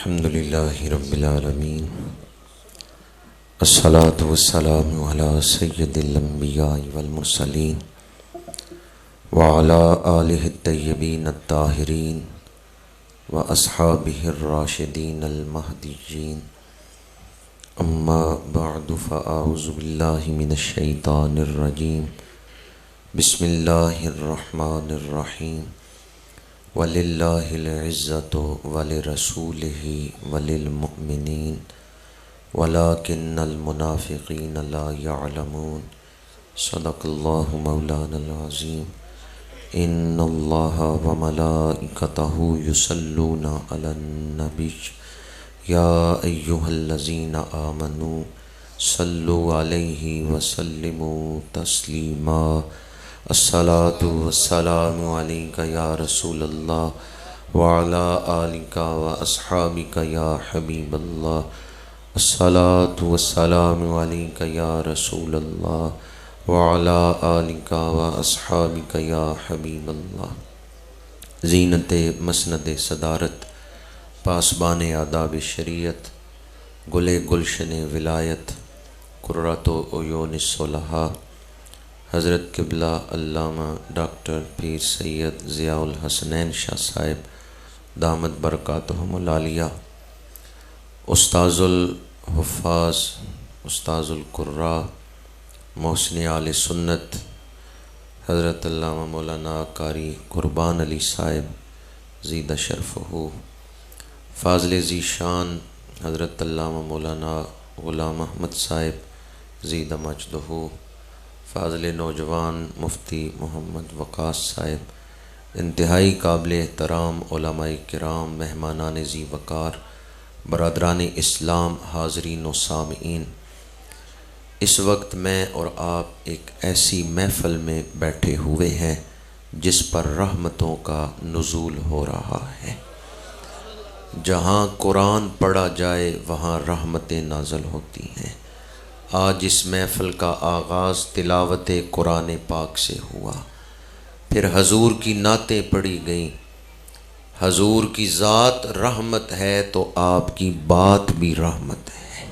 الحمد للہ رب العالمین الصلاۃ والسلام علی سید الانبیاء والمرسلین وعلی آلہ الطیبین الطاہرین واصحابہ الراشدین المہدیین اما بعد فاعوذ باللہ من الشیطان الرجیم بسم اللہ الرحمن الرحیم وَلِلَّهِ الْعِزَّةُ وَلِرَسُولِهِ وَلِلْمُؤْمِنِينَ وَلَكِنَّ الْمُنَافِقِينَ لَا يَعْلَمُونَ صدق اللہ مولانا العظیم ان اللہ وملائکتہ یصلون علی النبی یا ایہا الذین آمنوا صلوا علیہ وسلموا تسلیما الصلاۃ والسلام علیک یا رسول اللہ وعلی آلک واصحابک یا حبیب اللہ الصلاۃ والسلام علیک یا رسول اللہ وعلی آلک واصحابک یا حبیب اللہ۔ زینت مسند صدارت، پاسبان آداب شریعت، گل گلشن ولایت، قرۃ عیون الصلحاء، حضرت قبلہ علامہ ڈاکٹر پیر سید ضیاء الحسنین شاہ صاحب دامت برکاتہم العالیہ، استاذ الحفاظ، استاذ القراء، محسن آل سنت، حضرت علامہ مولانا قاری قربان علی صاحب زیدہ شرفہ، فاضل ذی شان حضرت علامہ مولانا غلام احمد صاحب زیدہ مجدہ، فاضل نوجوان مفتی محمد وقاص صاحب، انتہائی قابل احترام علماء کرام، مہمانان ذی وقار، برادران اسلام، حاضرین و سامعین، اس وقت میں اور آپ ایک ایسی محفل میں بیٹھے ہوئے ہیں جس پر رحمتوں کا نزول ہو رہا ہے۔ جہاں قرآن پڑھا جائے وہاں رحمتیں نازل ہوتی ہیں۔ آج اس محفل کا آغاز تلاوت قرآن پاک سے ہوا، پھر حضور کی نعتیں پڑھی گئیں۔ حضور کی ذات رحمت ہے تو آپ کی بات بھی رحمت ہے۔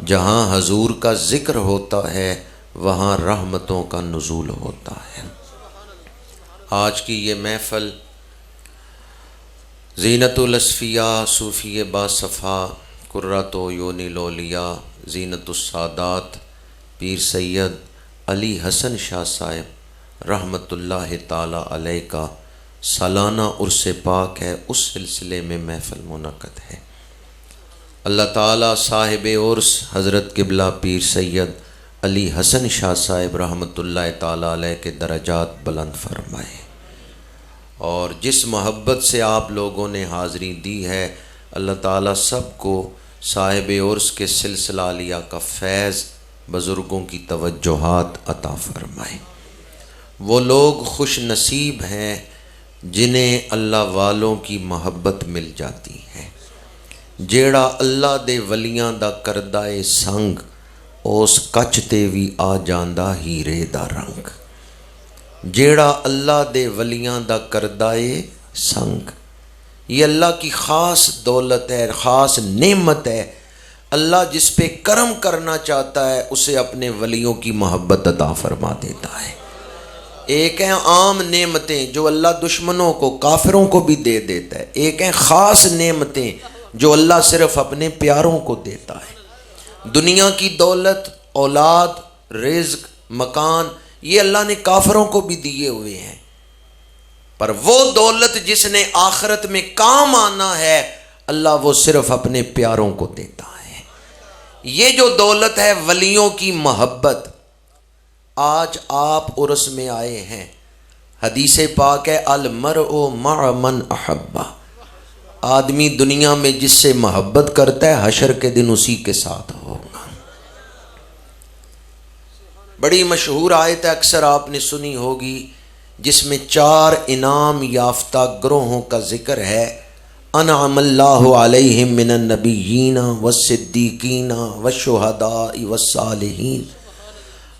جہاں حضور کا ذکر ہوتا ہے وہاں رحمتوں کا نزول ہوتا ہے۔ آج کی یہ محفل زینت الاصفیاء، صوفی باصفا، قرۃ عیون الاولیاء، زینت السادات پیر سید علی حسن شاہ صاحب رحمۃ اللہ تعالی علیہ کا سالانہ عرس پاک ہے، اس سلسلے میں محفل منعقد ہے۔ اللہ تعالیٰ صاحب عرس حضرت قبلہ پیر سید علی حسن شاہ صاحب رحمۃ اللہ تعالی علیہ کے درجات بلند فرمائے، اور جس محبت سے آپ لوگوں نے حاضری دی ہے اللہ تعالیٰ سب کو صاحب عرس کے سلسلہ عالیہ کا فیض، بزرگوں کی توجہات عطا فرمائے۔ وہ لوگ خوش نصیب ہیں جنہیں اللہ والوں کی محبت مل جاتی ہے۔ جیڑا اللہ دے ولیاں دا کردہ سنگ، اس کچ تے وی آ جاندا ہیرے دا رنگ۔ جیڑا اللہ دے ولیاں دا کردہ سنگ، یہ اللہ کی خاص دولت ہے، خاص نعمت ہے۔ اللہ جس پہ کرم کرنا چاہتا ہے اسے اپنے ولیوں کی محبت عطا فرما دیتا ہے۔ ایک ہیں عام نعمتیں جو اللہ دشمنوں کو، کافروں کو بھی دے دیتا ہے، ایک ہیں خاص نعمتیں جو اللہ صرف اپنے پیاروں کو دیتا ہے۔ دنیا کی دولت، اولاد، رزق، مکان، یہ اللہ نے کافروں کو بھی دیے ہوئے ہیں، پر وہ دولت جس نے آخرت میں کام آنا ہے اللہ وہ صرف اپنے پیاروں کو دیتا ہے۔ یہ جو دولت ہے ولیوں کی محبت، آج آپ عرس میں آئے ہیں، حدیث پاک ہے المرء مع من احب، آدمی دنیا میں جس سے محبت کرتا ہے حشر کے دن اسی کے ساتھ ہوگا۔ بڑی مشہور آیت ہے، اکثر آپ نے سنی ہوگی، جس میں 4 انعام یافتہ گروہوں کا ذکر ہے۔ انعم اللہ علیہم من النبیین والصدیقین والشہداء والصالحین،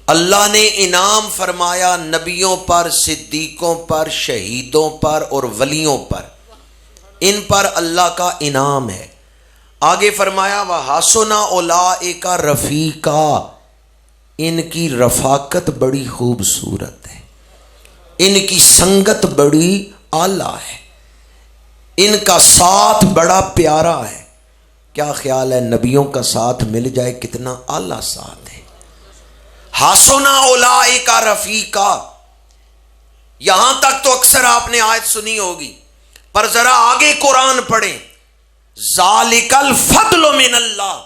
اللہ نے انعام فرمایا نبیوں پر، صدیقوں پر، شہیدوں پر اور ولیوں پر، ان پر اللہ کا انعام ہے۔ آگے فرمایا وَحَسُنَ أُولَٰئِکَ رَفِیقًا، ان کی رفاقت بڑی خوبصورت ہے، ان کی سنگت بڑی اعلیٰ ہے، ان کا ساتھ بڑا پیارا ہے۔ کیا خیال ہے نبیوں کا ساتھ مل جائے کتنا اعلیٰ ساتھ ہے۔ حَسُنَ أُولَٰئِکَ رَفِیقًا، یہاں تک تو اکثر آپ نے آیت سنی ہوگی، پر ذرا آگے قرآن پڑھیں۔ ذَلِکَ الْفَضْلُ مِنَ اللَّهِ،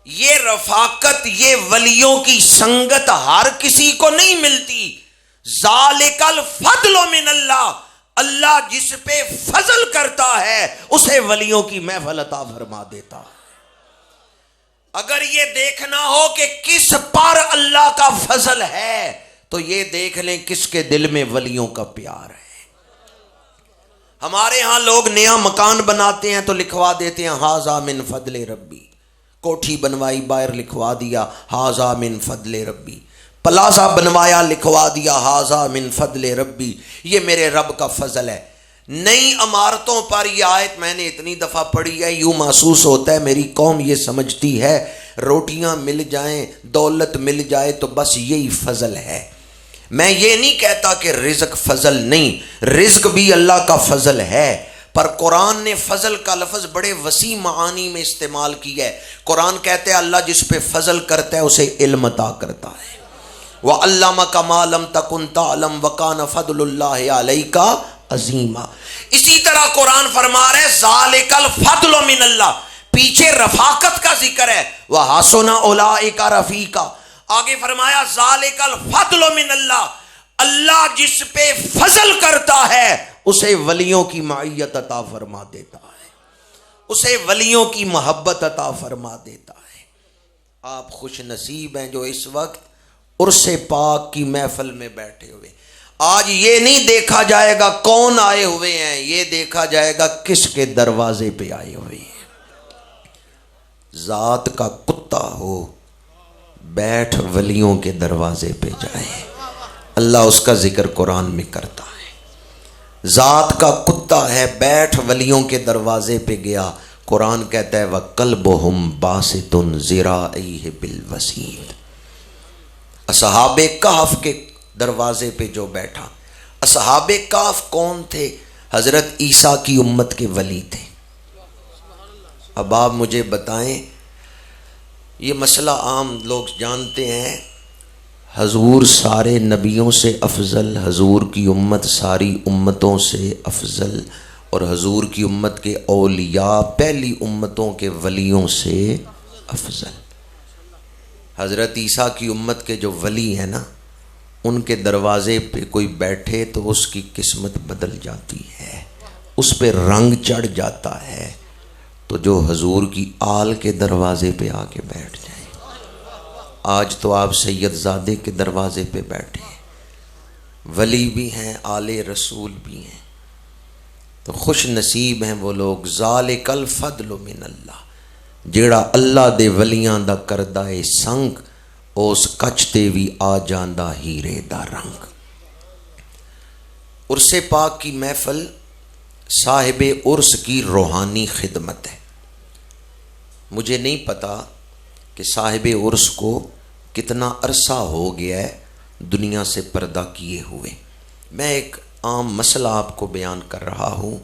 یہ رفاقت، یہ ولیوں کی سنگت ہر کسی کو نہیں ملتی۔ ذَلِکَ الْفَضْلُ مِنَ اللَّهِ، اللہ جس پہ فضل کرتا ہے اسے ولیوں کی محفل عطا فرما دیتا ہے۔ اگر یہ دیکھنا ہو کہ کس پر اللہ کا فضل ہے تو یہ دیکھ لیں کس کے دل میں ولیوں کا پیار ہے۔ ہمارے ہاں لوگ نیا مکان بناتے ہیں تو لکھوا دیتے ہیں ھذا من فضل ربی، کوٹھی بنوائی باہر لکھوا دیا ھذا من فضل ربی، پلازا بنوایا لکھوا دیا ھذا من فضل ربی، یہ میرے رب کا فضل ہے۔ نئی عمارتوں پر یہ آیت میں نے اتنی دفعہ پڑھی ہے، یوں محسوس ہوتا ہے میری قوم یہ سمجھتی ہے روٹیاں مل جائیں، دولت مل جائے تو بس یہی فضل ہے۔ میں یہ نہیں کہتا کہ رزق فضل نہیں، رزق بھی اللہ کا فضل ہے، پر قرآن نے فضل کا لفظ بڑے وسیع معانی میں استعمال کیا ہے۔ قرآن کہتے ہیں اللہ جس پہ فضل کرتا ہے اسے علم عطا کرتا ہے۔ وَعَلَّمَكَ مَا لَمْ تَكُنْ تَعْلَمْ وَكَانَ فَضْلُ اللَّهِ عَلَيْكَ عَظِيمًا۔ اسی طرح قرآن فرما رہے ذَلِكَ الْفَضْلُ مِنَ اللَّهِ، پیچھے رفاقت کا ذکر ہے وَحَسُنَ أُولَٰئِکَ رَفِیقًا، آگے فرمایا ذَلِكَ الْفَضْلُ مِنَ اللَّهِ، اللہ جس پہ فضل کرتا ہے اسے ولیوں کی معیت عطا فرما دیتا ہے، اسے ولیوں کی محبت عطا فرما دیتا ہے۔ آپ خوش نصیب ہیں جو اس وقت عرس پاک کی محفل میں بیٹھے ہوئے۔ آج یہ نہیں دیکھا جائے گا کون آئے ہوئے ہیں، یہ دیکھا جائے گا کس کے دروازے پہ آئے ہوئے ہیں۔ ذات کا کتا ہو بیٹھ ولیوں کے دروازے پہ جائے، اللہ اس کا ذکر قرآن میں کرتا ہے۔ ذات کا کتا ہے بیٹھ ولیوں کے دروازے پہ گیا، قرآن کہتا ہے وَقَلْبُهُمْ بَاسِطٌ ذِرَاعَیْهِ بِالْوَسِیدِ، اصحاب کہف کے دروازے پہ جو بیٹھا۔ اصحاب کہف کون تھے؟ حضرت عیسیٰ کی امت کے ولی تھے۔ اب آپ مجھے بتائیں، یہ مسئلہ عام لوگ جانتے ہیں، حضور سارے نبیوں سے افضل، حضور کی امت ساری امتوں سے افضل، اور حضور کی امت کے اولیاء پہلی امتوں کے ولیوں سے افضل۔ حضرت عیسیٰ کی امت کے جو ولی ہیں نا، ان کے دروازے پہ کوئی بیٹھے تو اس کی قسمت بدل جاتی ہے، اس پہ رنگ چڑھ جاتا ہے، تو جو حضور کی آل کے دروازے پہ آ کے بیٹھ جائے۔ آج تو آپ سید زادے کے دروازے پہ بیٹھے ہیں، ولی بھی ہیں آل رسول بھی ہیں، تو خوش نصیب ہیں وہ لوگ۔ ذالک الفضل من اللہ، جیڑا اللہ دے ولیاں دا کردہ اے سنگ، اس کچھ تے بھی آ جاندہ ہیرے دا رنگ۔ عرس پاک کی محفل صاحب عرس کی روحانی خدمت ہے۔ مجھے نہیں پتا کہ صاحب عرس کو کتنا عرصہ ہو گیا ہے دنیا سے پردہ کیے ہوئے۔ میں ایک عام مسئلہ آپ کو بیان کر رہا ہوں۔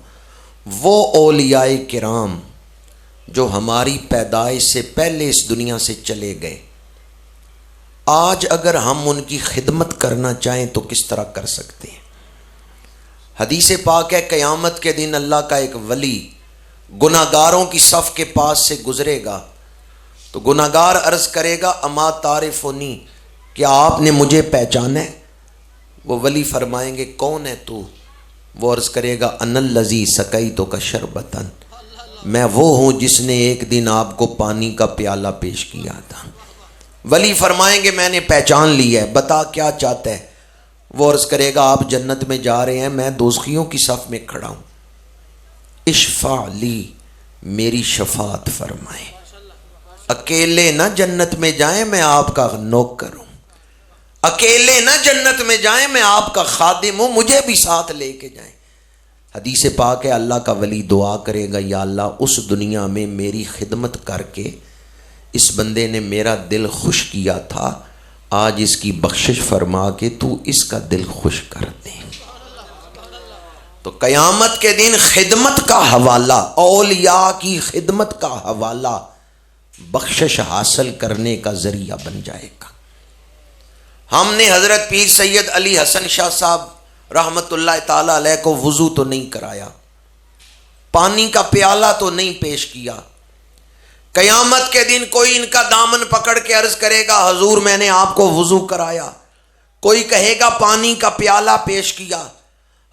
وہ اولیاء کرام جو ہماری پیدائش سے پہلے اس دنیا سے چلے گئے، آج اگر ہم ان کی خدمت کرنا چاہیں تو کس طرح کر سکتے ہیں؟ حدیث پاک ہے قیامت کے دن اللہ کا ایک ولی گناہگاروں کی صف کے پاس سے گزرے گا تو گناہگار عرض کرے گا اما تعرفنی، کیا آپ نے مجھے پہچانا ہے؟ وہ ولی فرمائیں گے کون ہے تو؟ وہ عرض کرے گا انا الذی سقیتک شربۃ، میں وہ ہوں جس نے ایک دن آپ کو پانی کا پیالہ پیش کیا تھا۔ ولی فرمائیں گے میں نے پہچان لیا ہے، بتا کیا چاہتا ہے؟ وہ عرض کرے گا آپ جنت میں جا رہے ہیں، میں دوزخیوں کی صف میں کھڑا ہوں، اشفع لی، میری شفاعت فرمائیں۔ اکیلے نہ جنت میں جائیں، میں آپ کا نوکر ہوں، اکیلے نہ جنت میں جائیں، میں آپ کا خادم ہوں، مجھے بھی ساتھ لے کے جائیں۔ حدیث پاک ہے اللہ کا ولی دعا کرے گا یا اللہ اس دنیا میں میری خدمت کر کے اس بندے نے میرا دل خوش کیا تھا، آج اس کی بخشش فرما کے تو اس کا دل خوش کر دے۔ تو قیامت کے دن خدمت کا حوالہ، اولیاء کی خدمت کا حوالہ بخشش حاصل کرنے کا ذریعہ بن جائے گا۔ ہم نے حضرت پیر سید علی حسن شاہ صاحب رحمت اللہ تعالی علیہ کو وضو تو نہیں کرایا، پانی کا پیالہ تو نہیں پیش کیا۔ قیامت کے دن کوئی ان کا دامن پکڑ کے عرض کرے گا حضور میں نے آپ کو وضو کرایا، کوئی کہے گا پانی کا پیالہ پیش کیا،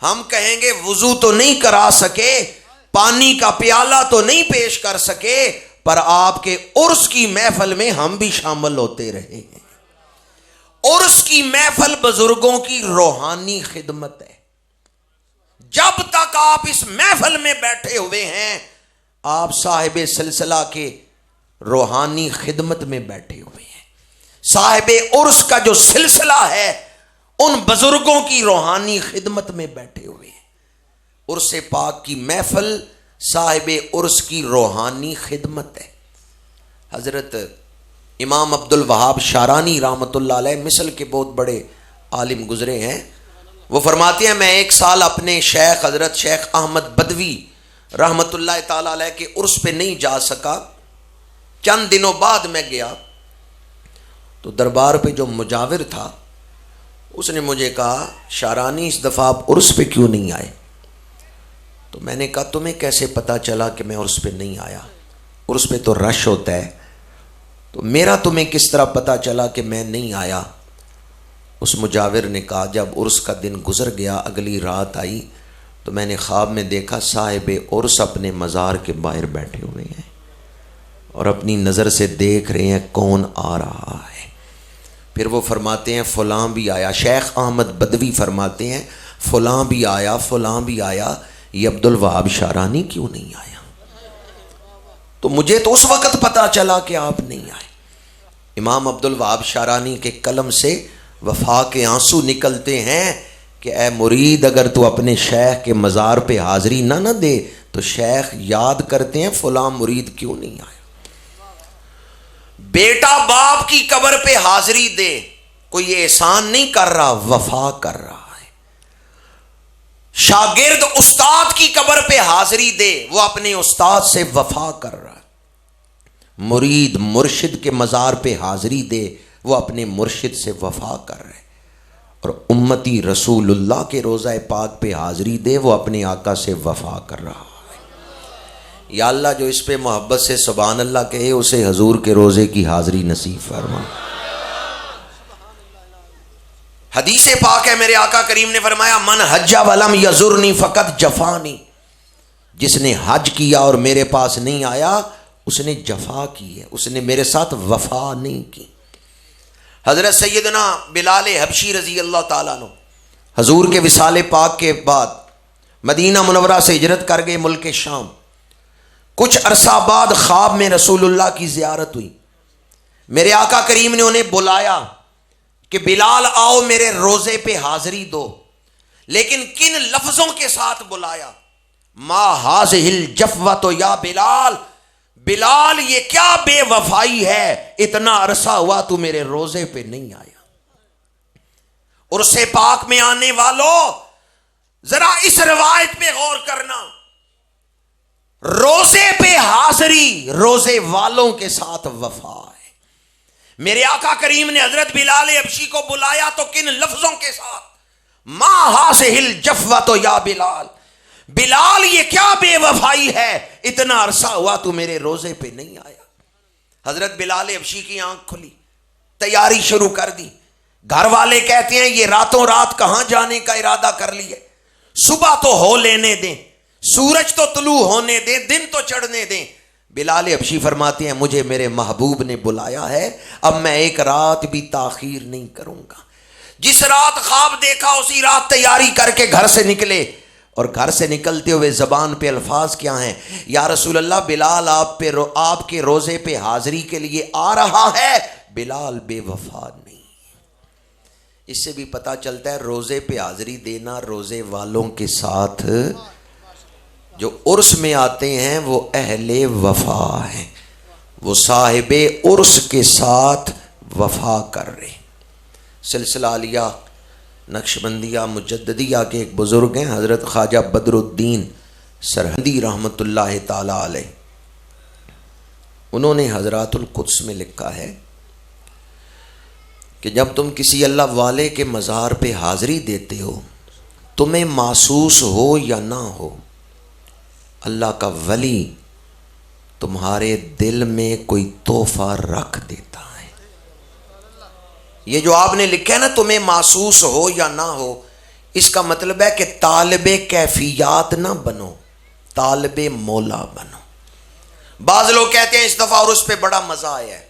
ہم کہیں گے وضو تو نہیں کرا سکے، پانی کا پیالہ تو نہیں پیش کر سکے، پر آپ کے عرس کی محفل میں ہم بھی شامل ہوتے رہے ہیں۔ عرس کی محفل بزرگوں کی روحانی خدمت ہے۔ جب تک آپ اس محفل میں بیٹھے ہوئے ہیں آپ صاحب سلسلہ کے روحانی خدمت میں بیٹھے ہوئے ہیں۔ صاحب عرس کا جو سلسلہ ہے ان بزرگوں کی روحانی خدمت میں بیٹھے ہوئے ہیں۔ عرس پاک کی محفل صاحب عرس کی روحانی خدمت ہے۔ حضرت امام عبد الوہاب شارانی رحمۃ اللہ علیہ مصر کے بہت بڑے عالم گزرے ہیں، وہ فرماتے ہیں میں ایک سال اپنے شیخ حضرت شیخ احمد بدوی رحمۃ اللہ تعالی علیہ کے عرس پہ نہیں جا سکا، چند دنوں بعد میں گیا تو دربار پہ جو مجاور تھا اس نے مجھے کہا شارانی اس دفعہ آپ عرس پہ کیوں نہیں آئے؟ تو میں نے کہا تمہیں کیسے پتا چلا کہ میں عرس پہ نہیں آیا؟ عرس پہ تو رش ہوتا ہے، تو میرا تمہیں کس طرح پتا چلا کہ میں نہیں آیا؟ اس مجاور نے کہا جب عرس کا دن گزر گیا اگلی رات آئی تو میں نے خواب میں دیکھا صاحب عرس اپنے مزار کے باہر بیٹھے ہوئے ہیں اور اپنی نظر سے دیکھ رہے ہیں کون آ رہا ہے۔ پھر وہ فرماتے ہیں فلاں بھی آیا، شیخ احمد بدوی فرماتے ہیں فلاں بھی آیا فلاں بھی آیا، یہ عبد الوہاب شارانی کیوں نہیں آیا؟ تو مجھے تو اس وقت پتا چلا کہ آپ نہیں آئے۔ امام عبد الوہاب شارانی کے قلم سے وفا کے آنسو نکلتے ہیں کہ اے مرید اگر تو اپنے شیخ کے مزار پہ حاضری نہ دے تو شیخ یاد کرتے ہیں فلاں مرید کیوں نہیں آیا۔ بیٹا باپ کی قبر پہ حاضری دے، کوئی یہ احسان نہیں کر رہا، وفا کر رہا ہے۔ شاگرد استاد کی قبر پہ حاضری دے، وہ اپنے استاد سے وفا کر رہا ہے۔ مرید مرشد کے مزار پہ حاضری دے، وہ اپنے مرشد سے وفا کر رہے، اور امتی رسول اللہ کے روضہ پاک پہ حاضری دے، وہ اپنے آقا سے وفا کر رہا ہے۔ یا اللہ جو اس پہ محبت سے سبحان اللہ کہے اسے حضور کے روزے کی حاضری نصیب فرما۔ حدیث پاک ہے میرے آقا کریم نے فرمایا من حج ولم یزرنی فقط جفانی، جس نے حج کیا اور میرے پاس نہیں آیا اس نے جفا کی ہے، اس نے میرے ساتھ وفا نہیں کی۔ حضرت سیدنا بلال حبشی رضی اللہ تعالیٰ عنہ حضور کے وصال پاک کے بعد مدینہ منورہ سے ہجرت کر گئے ملک شام۔ کچھ عرصہ بعد خواب میں رسول اللہ کی زیارت ہوئی، میرے آقا کریم نے انہیں بلایا کہ بلال آؤ میرے روزے پہ حاضری دو، لیکن کن لفظوں کے ساتھ بلایا؟ ما ہاذہ الجفوۃ یا بلال، بلال یہ کیا بے وفائی ہے، اتنا عرصہ ہوا تو میرے روزے پہ نہیں آیا۔ عرس پاک میں آنے والوں ذرا اس روایت پہ غور کرنا، روزے پہ حاضری روزے والوں کے ساتھ وفا ہے۔ میرے آقا کریم نے حضرت بلال حبشی کو بلایا تو کن لفظوں کے ساتھ؟ ما ہاذہ الجفوۃ یا بلال، بلال یہ کیا بے وفائی ہے، اتنا عرصہ ہوا تو میرے روزے پہ نہیں آیا۔ حضرت بلال حبشی کی آنکھ کھلی، تیاری شروع کر دی۔ گھر والے کہتے ہیں یہ راتوں رات کہاں جانے کا ارادہ کر لیے، صبح تو ہو لینے دیں، سورج تو طلوع ہونے دیں، دن تو چڑھنے دیں۔ بلال حبشی فرماتے ہیں مجھے میرے محبوب نے بلایا ہے، اب میں ایک رات بھی تاخیر نہیں کروں گا۔ جس رات خواب دیکھا اسی رات تیاری کر کے گھر سے نکلے، اور گھر سے نکلتے ہوئے زبان پہ الفاظ کیا ہیں؟ یا رسول اللہ بلال آپ کے روزے پہ حاضری کے لیے آ رہا ہے، بلال بے وفا نہیں۔ اس سے بھی پتہ چلتا ہے روزے پہ حاضری دینا روزے والوں کے ساتھ جو عرس میں آتے ہیں وہ اہل وفا ہیں، وہ صاحب عرس کے ساتھ وفا کر رہے ہیں۔ سلسلہ عالیہ نقشبندیہ مجددیہ کے ایک بزرگ ہیں حضرت خواجہ بدر الدین سرہندی رحمۃ اللہ تعالی علیہ، انہوں نے حضرات القدس میں لکھا ہے کہ جب تم کسی اللہ والے کے مزار پہ حاضری دیتے ہو، تمہیں محسوس ہو یا نہ ہو، اللہ کا ولی تمہارے دل میں کوئی تحفہ رکھ دیتا ہے۔ یہ جو آپ نے لکھا ہے نا، تمہیں محسوس ہو یا نہ ہو، اس کا مطلب ہے کہ طالب کیفیات نہ بنو، طالب مولا بنو۔ بعض لوگ کہتے ہیں اس دفعہ اور اس پہ بڑا مزہ آیا ہے،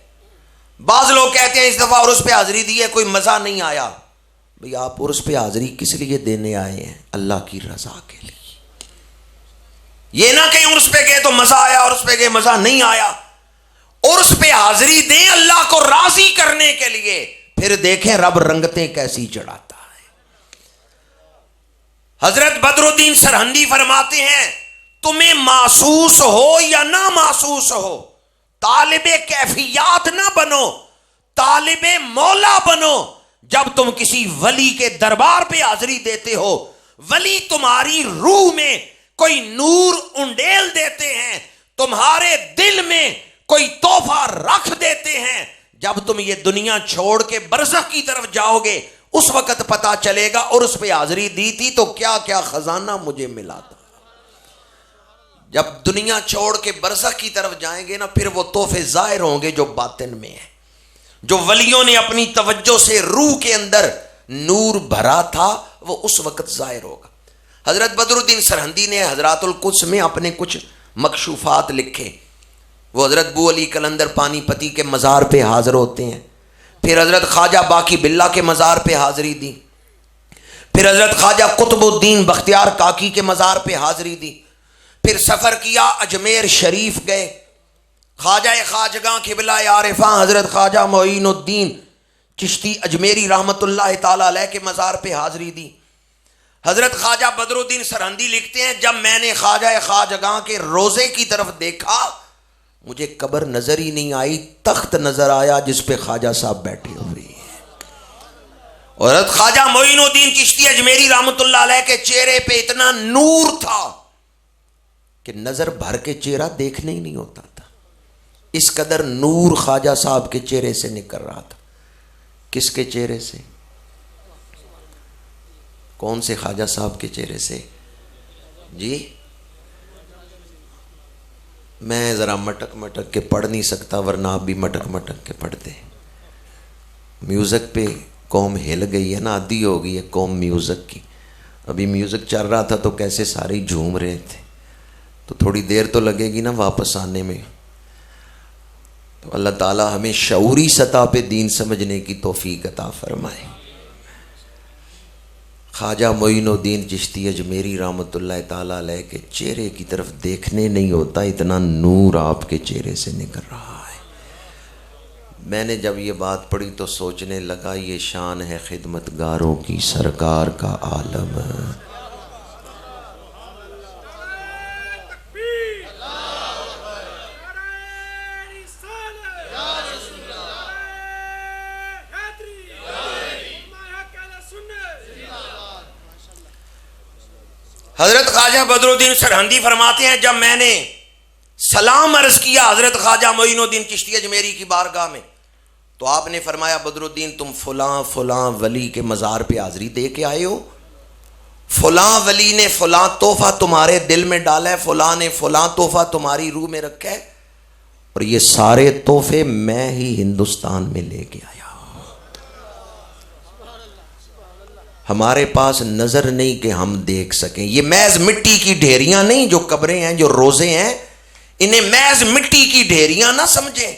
بعض لوگ کہتے ہیں اس دفعہ اور اس پہ حاضری دی ہے کوئی مزہ نہیں آیا۔ بھئی آپ اور اس پہ حاضری کس لیے دینے آئے ہیں؟ اللہ کی رضا کے لیے۔ یہ نہ کہ عرس پہ گئے تو مزہ آیا اور اس پہ گئے مزہ نہیں آیا۔ عرس پہ حاضری دیں اللہ کو راضی کرنے کے لیے، پھر دیکھیں رب رنگتیں کیسی چڑھاتا ہے۔ حضرت بدر الدین سرہندی فرماتے ہیں تمہیں محسوس ہو یا نہ محسوس ہو، طالب کیفیات نہ بنو، طالب مولا بنو۔ جب تم کسی ولی کے دربار پہ حاضری دیتے ہو، ولی تمہاری روح میں کوئی نور انڈیل دیتے ہیں، تمہارے دل میں کوئی تحفہ رکھ دیتے ہیں۔ جب تم یہ دنیا چھوڑ کے برزخ کی طرف جاؤ گے، اس وقت پتا چلے گا اور اس پہ حاضری دی تھی تو کیا کیا خزانہ مجھے ملا تھا۔ جب دنیا چھوڑ کے برزخ کی طرف جائیں گے نا، پھر وہ تحفے ظاہر ہوں گے جو باطن میں ہیں، جو ولیوں نے اپنی توجہ سے روح کے اندر نور بھرا تھا، وہ اس وقت ظاہر ہوگا۔ حضرت بدر الدین سرہندی نے حضرات القدس میں اپنے کچھ مکشوفات لکھے۔ وہ حضرت بو علی قلندر پانی پتی کے مزار پہ حاضر ہوتے ہیں، پھر حضرت خواجہ باقی باللہ کے مزار پہ حاضری دی، پھر حضرت خواجہ قطب الدین بختیار کاکی کے مزار پہ حاضری دی، پھر سفر کیا اجمیر شریف گئے، خواجہ خواجگاں قبلہ عارفاں حضرت خواجہ معین الدین چشتی اجمیری رحمت اللہ تعالی علیہ کے مزار پہ حاضری دی۔ حضرت خواجہ بدر الدین سرہندی لکھتے ہیں جب میں نے خواجہ خواجگاں کے روزے کی طرف دیکھا، مجھے قبر نظر ہی نہیں آئی، تخت نظر آیا جس پہ خواجہ صاحب بیٹھے ہوئے ہیں۔ اور حضرت خواجہ معین الدین چشتی اجمیری رحمت اللہ علیہ کے چہرے پہ اتنا نور تھا کہ نظر بھر کے چہرہ دیکھنے ہی نہیں ہوتا تھا، اس قدر نور خواجہ صاحب کے چہرے سے نکل رہا تھا۔ کس کے چہرے سے؟ کون سے خواجہ صاحب کے چہرے سے؟ جی میں ذرا مٹک مٹک کے پڑھ نہیں سکتا، ورنہ آپ بھی مٹک مٹک کے پڑھتے۔ میوزک پہ قوم ہل گئی ہے نا، عادی ہو گئی ہے قوم میوزک کی۔ ابھی میوزک چل رہا تھا تو کیسے سارے جھوم رہے تھے، تو تھوڑی دیر تو لگے گی نا واپس آنے میں۔ تو اللہ تعالی ہمیں شعوری سطح پہ دین سمجھنے کی توفیق عطا فرمائے۔ خواجہ معین الدین چشتی اجمیری رحمت اللہ تعالی علیہ کے چہرے کی طرف دیکھنے نہیں ہوتا، اتنا نور آپ کے چہرے سے نکل رہا ہے۔ میں نے جب یہ بات پڑھی تو سوچنے لگا یہ شان ہے خدمتگاروں کی، سرکار کا عالم۔ حضرت خواجہ بدر الدین سرہندی فرماتے ہیں جب میں نے سلام عرض کیا حضرت خواجہ معین الدین چشتی اجمیری کی بارگاہ میں، تو آپ نے فرمایا بدر الدین تم فلاں فلاں ولی کے مزار پہ حاضری دے کے آئے ہو، فلاں ولی نے فلاں تحفہ تمہارے دل میں ڈالا ہے، فلاں نے فلاں تحفہ تمہاری روح میں رکھا ہے، اور یہ سارے تحفے میں ہی ہندوستان میں لے کے آیا۔ ہمارے پاس نظر نہیں کہ ہم دیکھ سکیں، یہ محض مٹی کی ڈھیریاں نہیں جو قبریں ہیں، جو روزے ہیں، انہیں محض مٹی کی ڈھیریاں نہ سمجھیں۔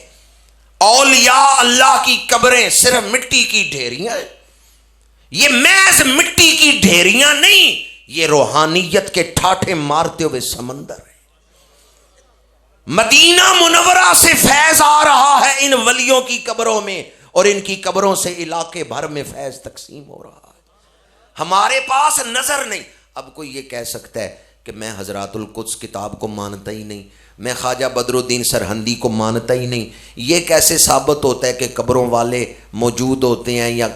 اولیاء اللہ کی قبریں صرف مٹی کی ڈھیریاں ہیں، یہ محض مٹی کی ڈھیریاں نہیں، یہ روحانیت کے ٹھاٹھے مارتے ہوئے سمندر ہے۔ مدینہ منورہ سے فیض آ رہا ہے ان ولیوں کی قبروں میں، اور ان کی قبروں سے علاقے بھر میں فیض تقسیم ہو رہا ہے۔ ہمارے پاس نظر نہیں۔ اب کوئی یہ کہہ سکتا ہے کہ میں حضرات القدس کتاب کو مانتا ہی نہیں، میں خواجہ بدر الدین سرہندی کو مانتا ہی نہیں، یہ کیسے ثابت ہوتا ہے کہ قبروں والے موجود ہوتے ہیں یا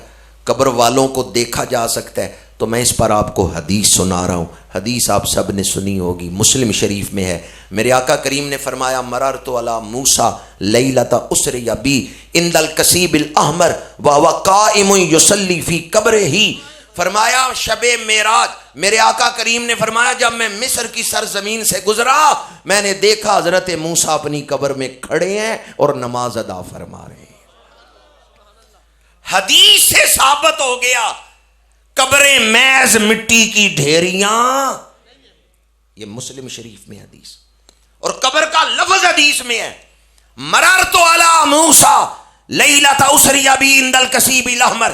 قبر والوں کو دیکھا جا سکتا ہے؟ تو میں اس پر آپ کو حدیث سنا رہا ہوں. حدیث آپ سب نے سنی ہوگی، مسلم شریف میں ہے. میرے آقا کریم نے فرمایا مررت علی موسیٰ لیلۃ اسری بی عند الکثیب الاحمر وہو قائم یصلی فی قبرہ. فرمایا شب معراج میرے آقا کریم نے فرمایا جب میں مصر کی سرزمین سے گزرا میں نے دیکھا حضرت موسیٰ اپنی قبر میں کھڑے ہیں اور نماز ادا فرما رہے ہیں. حدیث سے ثابت ہو گیا قبریں محض مٹی کی ڈھیریاں. یہ مسلم شریف میں حدیث، اور قبر کا لفظ حدیث میں ہے مررت علی موسیٰ لیلۃ اسری بی عند الکثیب الاحمر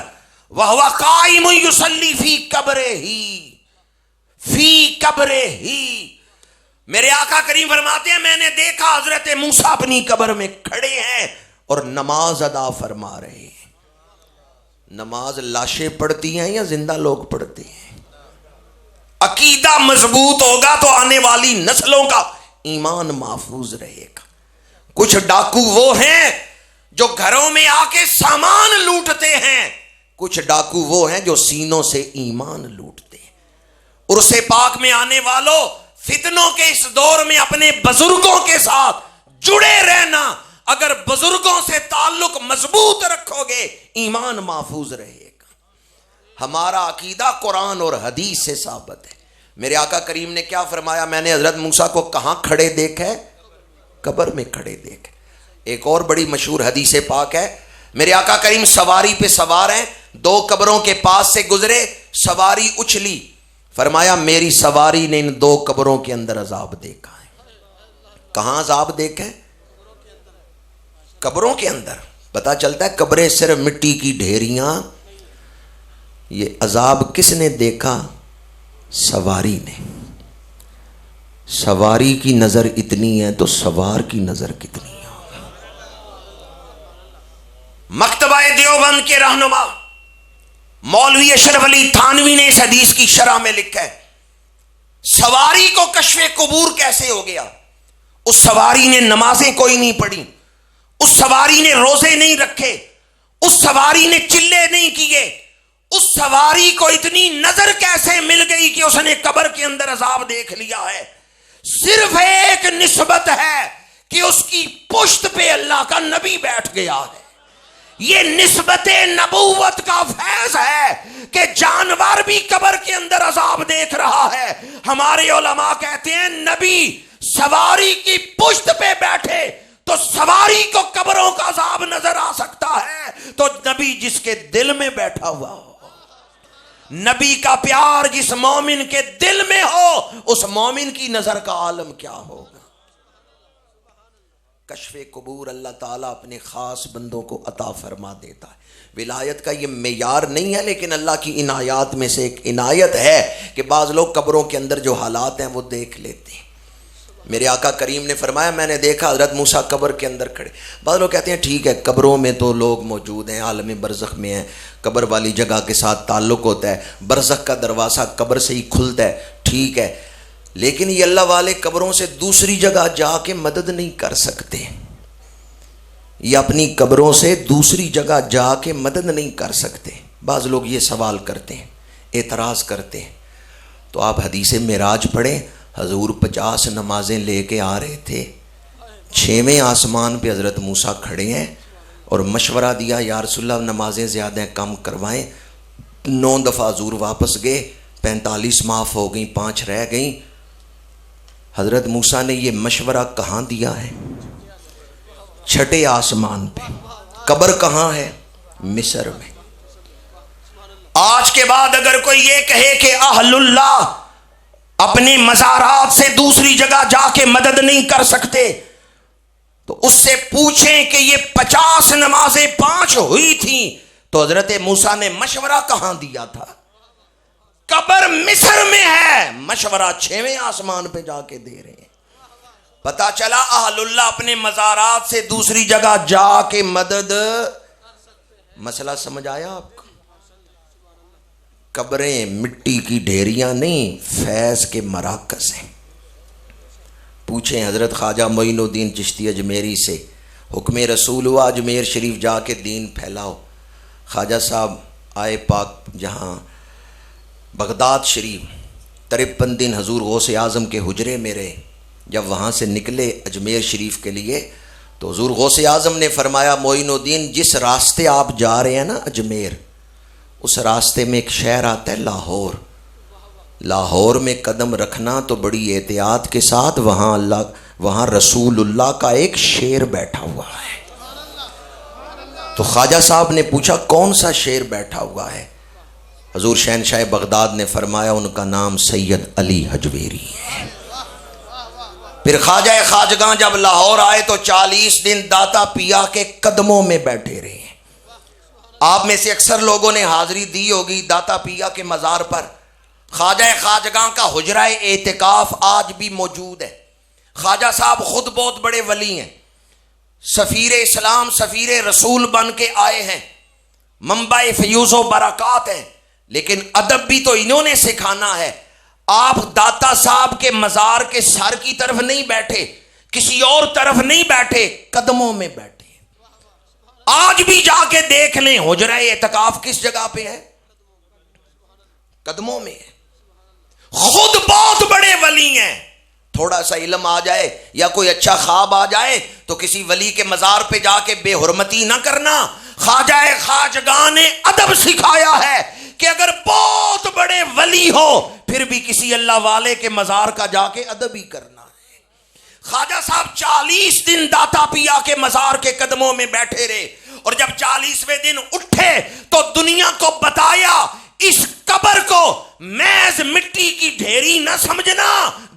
وہو قائم یصلی فی قبرہ فی قبرہ. میرے آقا کریم فرماتے ہیں میں نے دیکھا حضرت موسیٰ اپنی قبر میں کھڑے ہیں اور نماز ادا فرما رہے ہیں. نماز لاشیں پڑھتی ہیں یا زندہ لوگ پڑھتے ہیں؟ عقیدہ مضبوط ہوگا تو آنے والی نسلوں کا ایمان محفوظ رہے گا. کچھ ڈاکو وہ ہیں جو گھروں میں آ کے سامان لوٹتے ہیں، کچھ ڈاکو وہ ہیں جو سینوں سے ایمان لوٹتے ہیں. عرس پاک میں آنے والوں، فتنوں کے اس دور میں اپنے بزرگوں کے ساتھ جڑے رہنا. اگر بزرگوں سے تعلق مضبوط رکھو گے ایمان محفوظ رہے گا. ہمارا عقیدہ قرآن اور حدیث سے ثابت ہے. میرے آقا کریم نے کیا فرمایا؟ میں نے حضرت موسیٰ کو کہاں کھڑے دیکھا ہے؟ قبر میں کھڑے دیکھے. ایک اور بڑی مشہور حدیث پاک ہے، میرے آقا کریم سواری پہ سوار ہیں، دو قبروں کے پاس سے گزرے، سواری اچھلی، فرمایا میری سواری نے ان دو قبروں کے اندر عذاب دیکھا ہے. کہاں عذاب دیکھا ہے؟ قبروں کے اندر. پتا چلتا ہے قبریں صرف مٹی کی ڈھیریاں. یہ عذاب کس نے دیکھا؟ سواری نے. سواری کی نظر اتنی ہے تو سوار کی نظر کتنی ہے؟ مکتبہ دیوبند کے رہنما مولوی اشرف علی تھانوی نے اس حدیث کی شرح میں لکھا ہے سواری کو کشف قبور کیسے ہو گیا. اس سواری نے نمازیں کوئی نہیں پڑھی، اس سواری نے روزے نہیں رکھے، اس سواری نے چلے نہیں کیے. اس سواری کو اتنی نظر کیسے مل گئی کہ اس نے قبر کے اندر عذاب دیکھ لیا ہے؟ صرف ایک نسبت ہے کہ اس کی پشت پہ اللہ کا نبی بیٹھ گیا ہے. یہ نسبت نبوت کا فیض ہے کہ جانور بھی قبر کے اندر عذاب دیکھ رہا ہے. ہمارے علماء کہتے ہیں نبی سواری کی پشت پہ بیٹھے تو سواری کو قبروں کا عذاب نظر آ سکتا ہے، تو نبی جس کے دل میں بیٹھا ہوا ہو، نبی کا پیار جس مومن کے دل میں ہو، اس مومن کی نظر کا عالم کیا ہوگا. کشف قبور اللہ تعالیٰ اپنے خاص بندوں کو عطا فرما دیتا ہے. ولایت کا یہ معیار نہیں ہے، لیکن اللہ کی عنایات میں سے ایک عنایت ہے کہ بعض لوگ قبروں کے اندر جو حالات ہیں وہ دیکھ لیتے ہیں. میرے آقا کریم نے فرمایا میں نے دیکھا حضرت موسیٰ قبر کے اندر کھڑے. بعض لوگ کہتے ہیں ٹھیک ہے قبروں میں تو لوگ موجود ہیں، عالم برزخ میں ہیں، قبر والی جگہ کے ساتھ تعلق ہوتا ہے، برزخ کا دروازہ قبر سے ہی کھلتا ہے، ٹھیک ہے، لیکن یہ اللہ والے قبروں سے دوسری جگہ جا کے مدد نہیں کر سکتے. یہ اپنی قبروں سے دوسری جگہ جا کے مدد نہیں کر سکتے. بعض لوگ یہ سوال کرتے ہیں، اعتراض کرتے ہیں. تو آپ حدیث معراج پڑھیں، حضور 50 نمازیں لے کے آ رہے تھے، 6ویں آسمان پہ حضرت موسیٰ کھڑے ہیں اور مشورہ دیا یا رسول اللہ نمازیں زیادہ کم کروائیں. 9 دفعہ حضور واپس گئے، 45 معاف ہو گئیں، 5 رہ گئیں. حضرت موسیٰ نے یہ مشورہ کہاں دیا ہے؟ 6 آسمان پہ. قبر کہاں ہے؟ مصر میں. آج کے بعد اگر کوئی یہ کہے کہ اہل اللہ اپنے مزارات سے دوسری جگہ جا کے مدد نہیں کر سکتے، تو اس سے پوچھیں کہ یہ 50 نمازیں 5 ہوئی تھیں تو حضرت موسیٰ نے مشورہ کہاں دیا تھا؟ قبر مصر میں ہے، مشورہ 6ویں آسمان پہ جا کے دے رہے ہیں. پتا چلا اہل اللہ اپنے مزارات سے دوسری جگہ جا کے مدد. مسئلہ سمجھ آیا آپ کو؟ قبریں مٹی کی ڈھیریاں نہیں، فیض کے مراکز ہیں۔ پوچھیں حضرت خواجہ معین الدین چشتی اجمیری سے، حکم رسول ہوا اجمیر شریف جا کے دین پھیلاؤ۔ خواجہ صاحب آئے پاک جہاں بغداد شریف، 53 دن حضور غوث اعظم کے حجرے میں رہے۔ جب وہاں سے نکلے اجمیر شریف کے لیے تو حضور غوث اعظم نے فرمایا معین الدین جس راستے آپ جا رہے ہیں نا اجمیر، اس راستے میں ایک شہر آتا ہے لاہور، لاہور میں قدم رکھنا تو بڑی احتیاط کے ساتھ، وہاں رسول اللہ کا ایک شیر بیٹھا ہوا ہے۔ تو خواجہ صاحب نے پوچھا کون سا شیر بیٹھا ہوا ہے؟ حضور شہنشاہ بغداد نے فرمایا ان کا نام سید علی حجویری ہے۔ پھر خواجہ خواجگاں جب لاہور آئے تو 40 دن داتا پیا کے قدموں میں بیٹھے رہے۔ آپ میں سے اکثر لوگوں نے حاضری دی ہوگی داتا پیا کے مزار پر۔ خواجہ خواجگاں کا حجرہ اعتکاف آج بھی موجود ہے۔ خواجہ صاحب خود بہت بڑے ولی ہیں، سفیر اسلام سفیر رسول بن کے آئے ہیں، منبع فیوز و برکات ہیں، لیکن ادب بھی تو انہوں نے سکھانا ہے۔ آپ داتا صاحب کے مزار کے سر کی طرف نہیں بیٹھے، کسی اور طرف نہیں بیٹھے، قدموں میں بیٹھے۔ آج بھی جا کے دیکھ لیں حجرہ اعتکاف کس جگہ پہ ہے؟ قدموں میں ہے۔ خود بہت بڑے ولی ہیں، تھوڑا سا علم آ جائے یا کوئی اچھا خواب آ جائے تو کسی ولی کے مزار پہ جا کے بے حرمتی نہ کرنا۔ خواجہ خواجگاں نے ادب سکھایا ہے کہ اگر بہت بڑے ولی ہو پھر بھی کسی اللہ والے کے مزار کا جا کے ادب ہی کرنا ہے۔ خواجہ صاحب 40 دن داتا پیا کے مزار کے قدموں میں بیٹھے رہے، اور جب 40ویں دن اٹھے تو دنیا کو بتایا اس قبر کو محض مٹی کی ڈھیری نہ سمجھنا،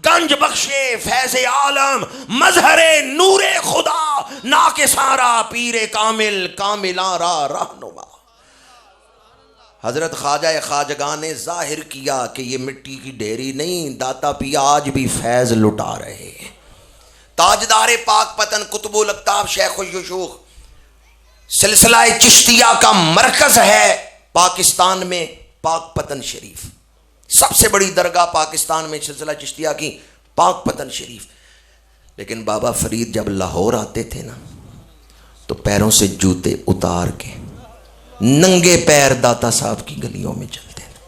گنج بخشے فیض عالم مظہر نور خدا نا کے سارا پیر کامل کاملاں را رہنما۔ حضرت خواجہ خواجگاں نے ظاہر کیا کہ یہ مٹی کی ڈھیری نہیں، داتا پیا آج بھی فیض لٹا رہے ہیں۔ تاجدار پاک پتن قطب الاقطاب شیخ الشیوخ سلسلہ چشتیہ کا مرکز ہے پاکستان میں پاک پتن شریف، سب سے بڑی درگاہ پاکستان میں سلسلہ چشتیہ کی پاک پتن شریف۔ لیکن بابا فرید جب لاہور آتے تھے نا تو پیروں سے جوتے اتار کے ننگے پیر داتا صاحب کی گلیوں میں چلتے تھے۔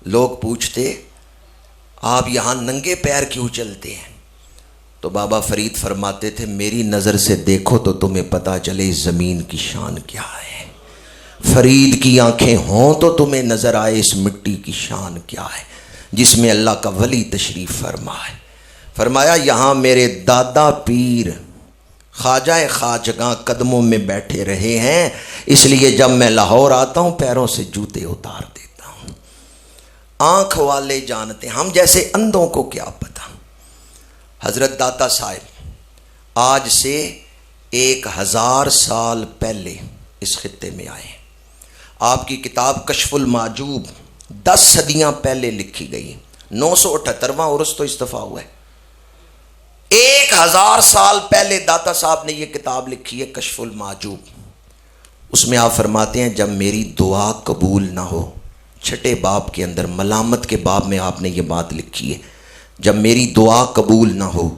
لوگ پوچھتے آپ یہاں ننگے پیر کیوں چلتے ہیں؟ تو بابا فرید فرماتے تھے میری نظر سے دیکھو تو تمہیں پتا چلے اس زمین کی شان کیا ہے، فرید کی آنکھیں ہوں تو تمہیں نظر آئے اس مٹی کی شان کیا ہے جس میں اللہ کا ولی تشریف فرما ہے۔ فرمایا یہاں میرے دادا پیر خواجہ خواجگاں قدموں میں بیٹھے رہے ہیں، اس لیے جب میں لاہور آتا ہوں پیروں سے جوتے اتار دیتا ہوں۔ آنکھ والے جانتے ہیں، ہم جیسے اندھوں کو کیا پتا۔ حضرت داتا صاحب آج سے 1000 سال پہلے اس خطے میں آئے۔ آپ کی کتاب کشف المعجوب 10 صدیاں پہلے لکھی گئی، 978واں عرس تو استفا ہوا ہے۔ 1000 سال پہلے داتا صاحب نے یہ کتاب لکھی ہے کشف المعجوب۔ اس میں آپ فرماتے ہیں جب میری دعا قبول نہ ہو، 6 باب کے اندر ملامت کے باب میں آپ نے یہ بات لکھی ہے، جب میری دعا قبول نہ ہو،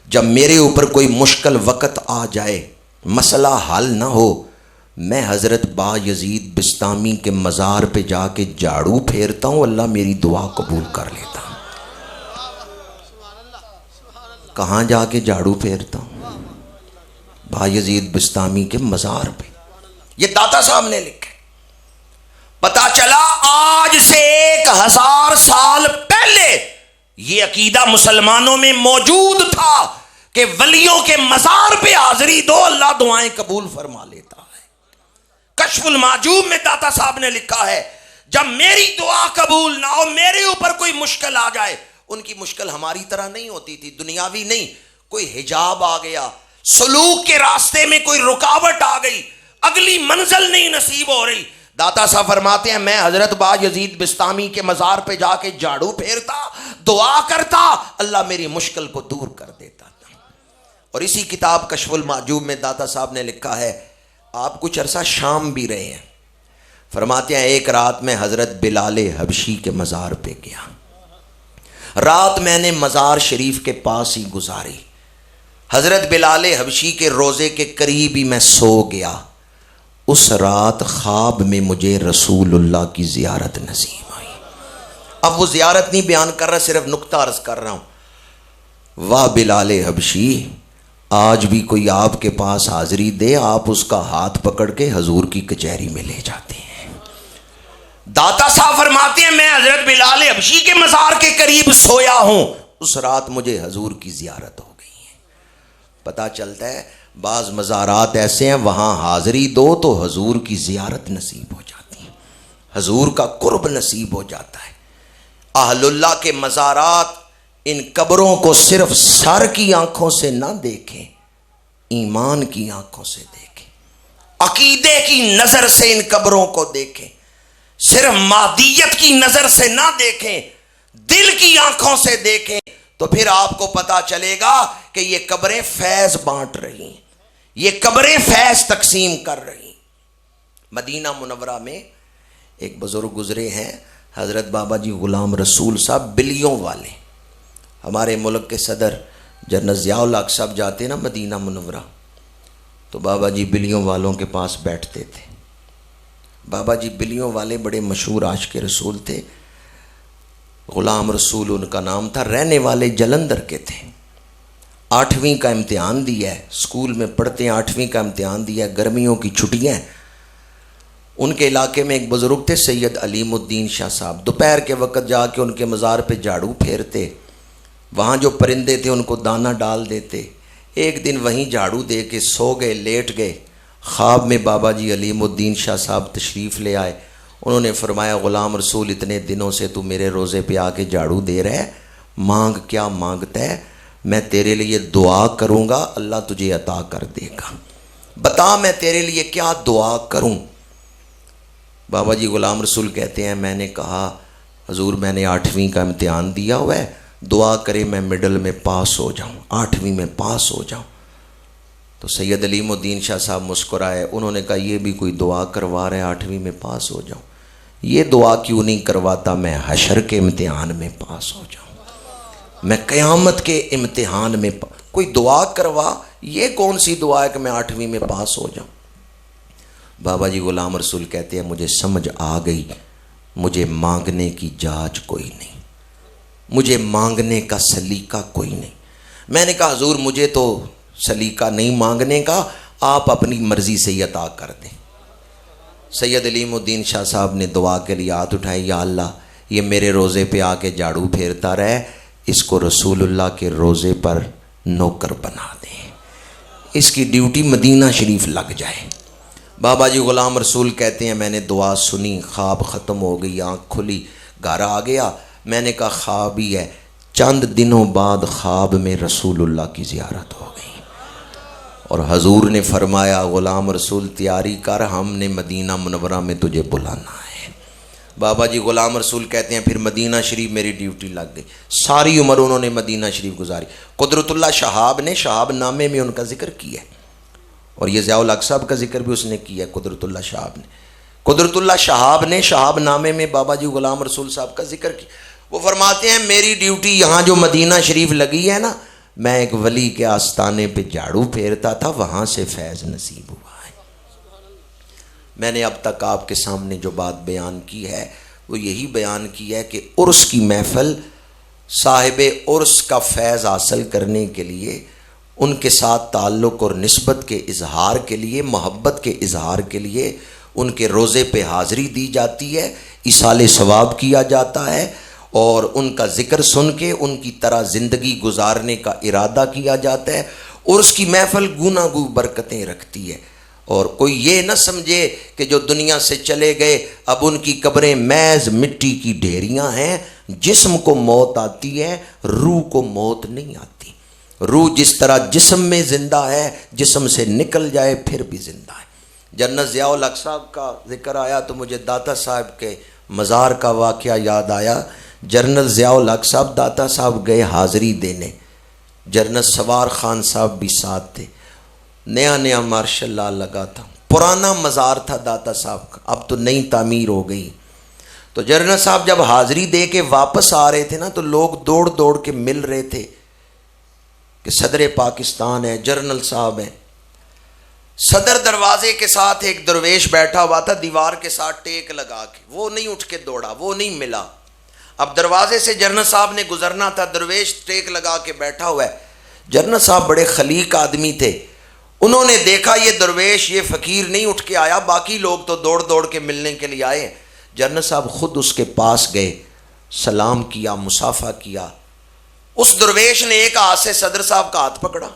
جب میرے اوپر کوئی مشکل وقت آ جائے، مسئلہ حل نہ ہو، میں حضرت با یزید بستامی کے مزار پہ جا کے جھاڑو پھیرتا ہوں، اللہ میری دعا قبول کر لیتا ہوں۔ کہاں جا کے جھاڑو پھیرتا ہوں؟ با یزید بستامی کے مزار پہ۔ یہ داتا صاحب نے لکھا۔ پتا چلا آج سے 1000 سال پہلے یہ عقیدہ مسلمانوں میں موجود تھا کہ ولیوں کے مزار پہ حاضری دو، اللہ دعائیں قبول فرما لیتا ہے۔ کشف المعجوب میں داتا صاحب نے لکھا ہے جب میری دعا قبول نہ ہو، میرے اوپر کوئی مشکل آ جائے، ان کی مشکل ہماری طرح نہیں ہوتی تھی، دنیاوی نہیں، کوئی حجاب آ گیا، سلوک کے راستے میں کوئی رکاوٹ آ گئی، اگلی منزل نہیں نصیب ہو رہی، داتا صاحب فرماتے ہیں میں حضرت با یزید بستامی کے مزار پہ جا کے جھاڑو پھیرتا، دعا کرتا، اللہ میری مشکل کو دور کر دیتا تھا۔ اور اسی کتاب کشف المعجوب میں داتا صاحب نے لکھا ہے آپ کچھ عرصہ شام بھی رہے ہیں، فرماتے ہیں ایک رات میں حضرت بلال حبشی کے مزار پہ گیا، رات میں نے مزار شریف کے پاس ہی گزاری، حضرت بلال حبشی کے روزے کے قریب ہی میں سو گیا۔ اس رات خواب میں مجھے رسول اللہ کی زیارت نصیب ہوئی۔ اب وہ زیارت نہیں بیان کر رہا، صرف نقطہ عرض کر رہا ہوں۔ واہ بلال حبشی، آج بھی کوئی آپ کے پاس حاضری دے، آپ اس کا ہاتھ پکڑ کے حضور کی کچہری میں لے جاتے ہیں۔ داتا صاحب فرماتے ہیں میں حضرت بلال حبشی کے مزار کے قریب سویا ہوں، اس رات مجھے حضور کی زیارت ہو گئی ہے۔ پتہ چلتا ہے بعض مزارات ایسے ہیں وہاں حاضری دو تو حضور کی زیارت نصیب ہو جاتی ہے، حضور کا قرب نصیب ہو جاتا ہے۔ اہل اللہ کے مزارات، ان قبروں کو صرف سر کی آنکھوں سے نہ دیکھیں، ایمان کی آنکھوں سے دیکھیں، عقیدے کی نظر سے ان قبروں کو دیکھیں، صرف مادیت کی نظر سے نہ دیکھیں، دل کی آنکھوں سے دیکھیں، تو پھر آپ کو پتا چلے گا کہ یہ قبریں فیض بانٹ رہی ہیں، یہ قبریں فیض تقسیم کر رہی ہیں۔ مدینہ منورہ میں ایک بزرگ گزرے ہیں، حضرت بابا جی غلام رسول صاحب بلیوں والے۔ ہمارے ملک کے صدر جنرل ضیاء الحق صاحب جاتے نا مدینہ منورہ، تو بابا جی بلیوں والوں کے پاس بیٹھتے تھے۔ بابا جی بلیوں والے بڑے مشہور عاشق رسول تھے، غلام رسول ان کا نام تھا، رہنے والے جلندھر کے تھے۔ 8ویں کا امتحان دیا ہے، اسکول میں پڑھتے ہیں، 8ویں کا امتحان دیا ہے، گرمیوں کی چھٹیاں ہیں۔ ان کے علاقے میں ایک بزرگ تھے سید علیم الدین شاہ صاحب، دوپہر کے وقت جا کے ان کے مزار پہ جھاڑو پھیرتے، وہاں جو پرندے تھے ان کو دانہ ڈال دیتے۔ ایک دن وہیں جھاڑو دے کے سو گئے، لیٹ گئے، خواب میں بابا جی علیم الدین شاہ صاحب تشریف لے آئے۔ انہوں نے فرمایا غلام رسول اتنے دنوں سے تو میرے روزے پہ آ کے جھاڑو دے رہا ہے، مانگ کیا مانگتا ہے، میں تیرے لیے دعا کروں گا، اللہ تجھے عطا کر دے گا، بتا میں تیرے لیے کیا دعا کروں۔ بابا جی غلام رسول کہتے ہیں میں نے کہا حضور میں نے 8ویں کا امتحان دیا ہوا ہے، دعا کرے میں مڈل میں پاس ہو جاؤں، 8ویں میں پاس ہو جاؤں۔ تو سید علیم الدین شاہ صاحب مسکرائے، انہوں نے کہا یہ بھی کوئی دعا کروا رہے 8ویں میں پاس ہو جاؤں، یہ دعا کیوں نہیں کرواتا میں حشر کے امتحان میں پاس ہو جاؤں، میں قیامت کے امتحان میں کوئی دعا کروا، یہ کون سی دعا ہے کہ میں 8ویں میں پاس ہو جاؤں۔ بابا جی غلام رسول کہتے ہیں مجھے سمجھ آ گئی، مجھے مانگنے کی جاچ کوئی نہیں، مجھے مانگنے کا سلیقہ کوئی نہیں۔ میں نے کہا حضور مجھے تو سلیقہ نہیں مانگنے کا، آپ اپنی مرضی سے ہی عطا کر دیں۔ سید علیم الدین شاہ صاحب نے دعا کے لیے ہاتھ اٹھائی، یا اللہ یہ میرے روزے پہ آ کے جھاڑو پھیرتا رہے، اس کو رسول اللہ کے روزے پر نوکر بنا دیں، اس کی ڈیوٹی مدینہ شریف لگ جائے۔ بابا جی غلام رسول کہتے ہیں میں نے دعا سنی، خواب ختم ہو گئی، آنکھ کھلی، گھر آ گیا، میں نے کہا خواب ہی ہے۔ چند دنوں بعد خواب میں رسول اللہ کی زیارت ہو گئی، اور حضور نے فرمایا غلام رسول تیاری کر، ہم نے مدینہ منورہ میں تجھے بلانا ہے۔ بابا جی غلام رسول کہتے ہیں پھر مدینہ شریف میری ڈیوٹی لگ گئی، ساری عمر انہوں نے مدینہ شریف گزاری۔ قدرت اللہ شہاب نے شہاب نامے میں ان کا ذکر کیا ہے، اور یہ ضیاء الحق صاحب کا ذکر بھی اس نے کیا ہے، قدرت اللہ شہاب نے۔ قدرت اللہ شہاب نے شہاب نامے میں بابا جی غلام رسول صاحب کا ذکر کیا۔ وہ فرماتے ہیں میری ڈیوٹی یہاں جو مدینہ شریف لگی ہے نا، میں ایک ولی کے آستانے پہ جھاڑو پھیرتا تھا، وہاں سے فیض نصیب ہوا ہے۔ میں نے اب تک آپ کے سامنے جو بات بیان کی ہے وہ یہی بیان کی ہے کہ عرس کی محفل، صاحب عرس کا فیض حاصل کرنے کے لیے، ان کے ساتھ تعلق اور نسبت کے اظہار کے لیے، محبت کے اظہار کے لیے ان کے روزے پہ حاضری دی جاتی ہے، ایصال ثواب کیا جاتا ہے، اور ان کا ذکر سن کے ان کی طرح زندگی گزارنے کا ارادہ کیا جاتا ہے۔ اور اس کی محفل گوناگو برکتیں رکھتی ہے، اور کوئی یہ نہ سمجھے کہ جو دنیا سے چلے گئے اب ان کی قبریں محض مٹی کی ڈھیریاں ہیں۔ جسم کو موت آتی ہے، روح کو موت نہیں آتی۔ روح جس طرح جسم میں زندہ ہے، جسم سے نکل جائے پھر بھی زندہ ہے۔ جنرل ضیاء الحق صاحب کا ذکر آیا تو مجھے داتا صاحب کے مزار کا واقعہ یاد آیا۔ جنرل ضیاء الحق صاحب داتا صاحب گئے حاضری دینے، جنرل سوار خان صاحب بھی ساتھ تھے، نیا نیا ماشاء اللہ لگا تھا، پرانا مزار تھا داتا صاحب کا، اب تو نئی تعمیر ہو گئی. تو جنرل صاحب جب حاضری دے کے واپس آ رہے تھے نا تو لوگ دوڑ دوڑ کے مل رہے تھے کہ صدر پاکستان ہے، جنرل صاحب ہیں. صدر دروازے کے ساتھ ایک درویش بیٹھا ہوا تھا دیوار کے ساتھ ٹیک لگا کے، وہ نہیں اٹھ کے دوڑا، وہ نہیں ملا. اب دروازے سے جنرل صاحب نے گزرنا تھا، درویش ٹیک لگا کے بیٹھا ہوا ہے. جنرل صاحب بڑے خلیق آدمی تھے، انہوں نے دیکھا یہ درویش یہ فقیر نہیں اٹھ کے آیا، باقی لوگ تو دوڑ دوڑ کے ملنے کے لیے آئے. جنرل صاحب خود اس کے پاس گئے، سلام کیا، مصافحہ کیا. اس درویش نے ایک ہاتھ سے صدر صاحب کا ہاتھ پکڑا،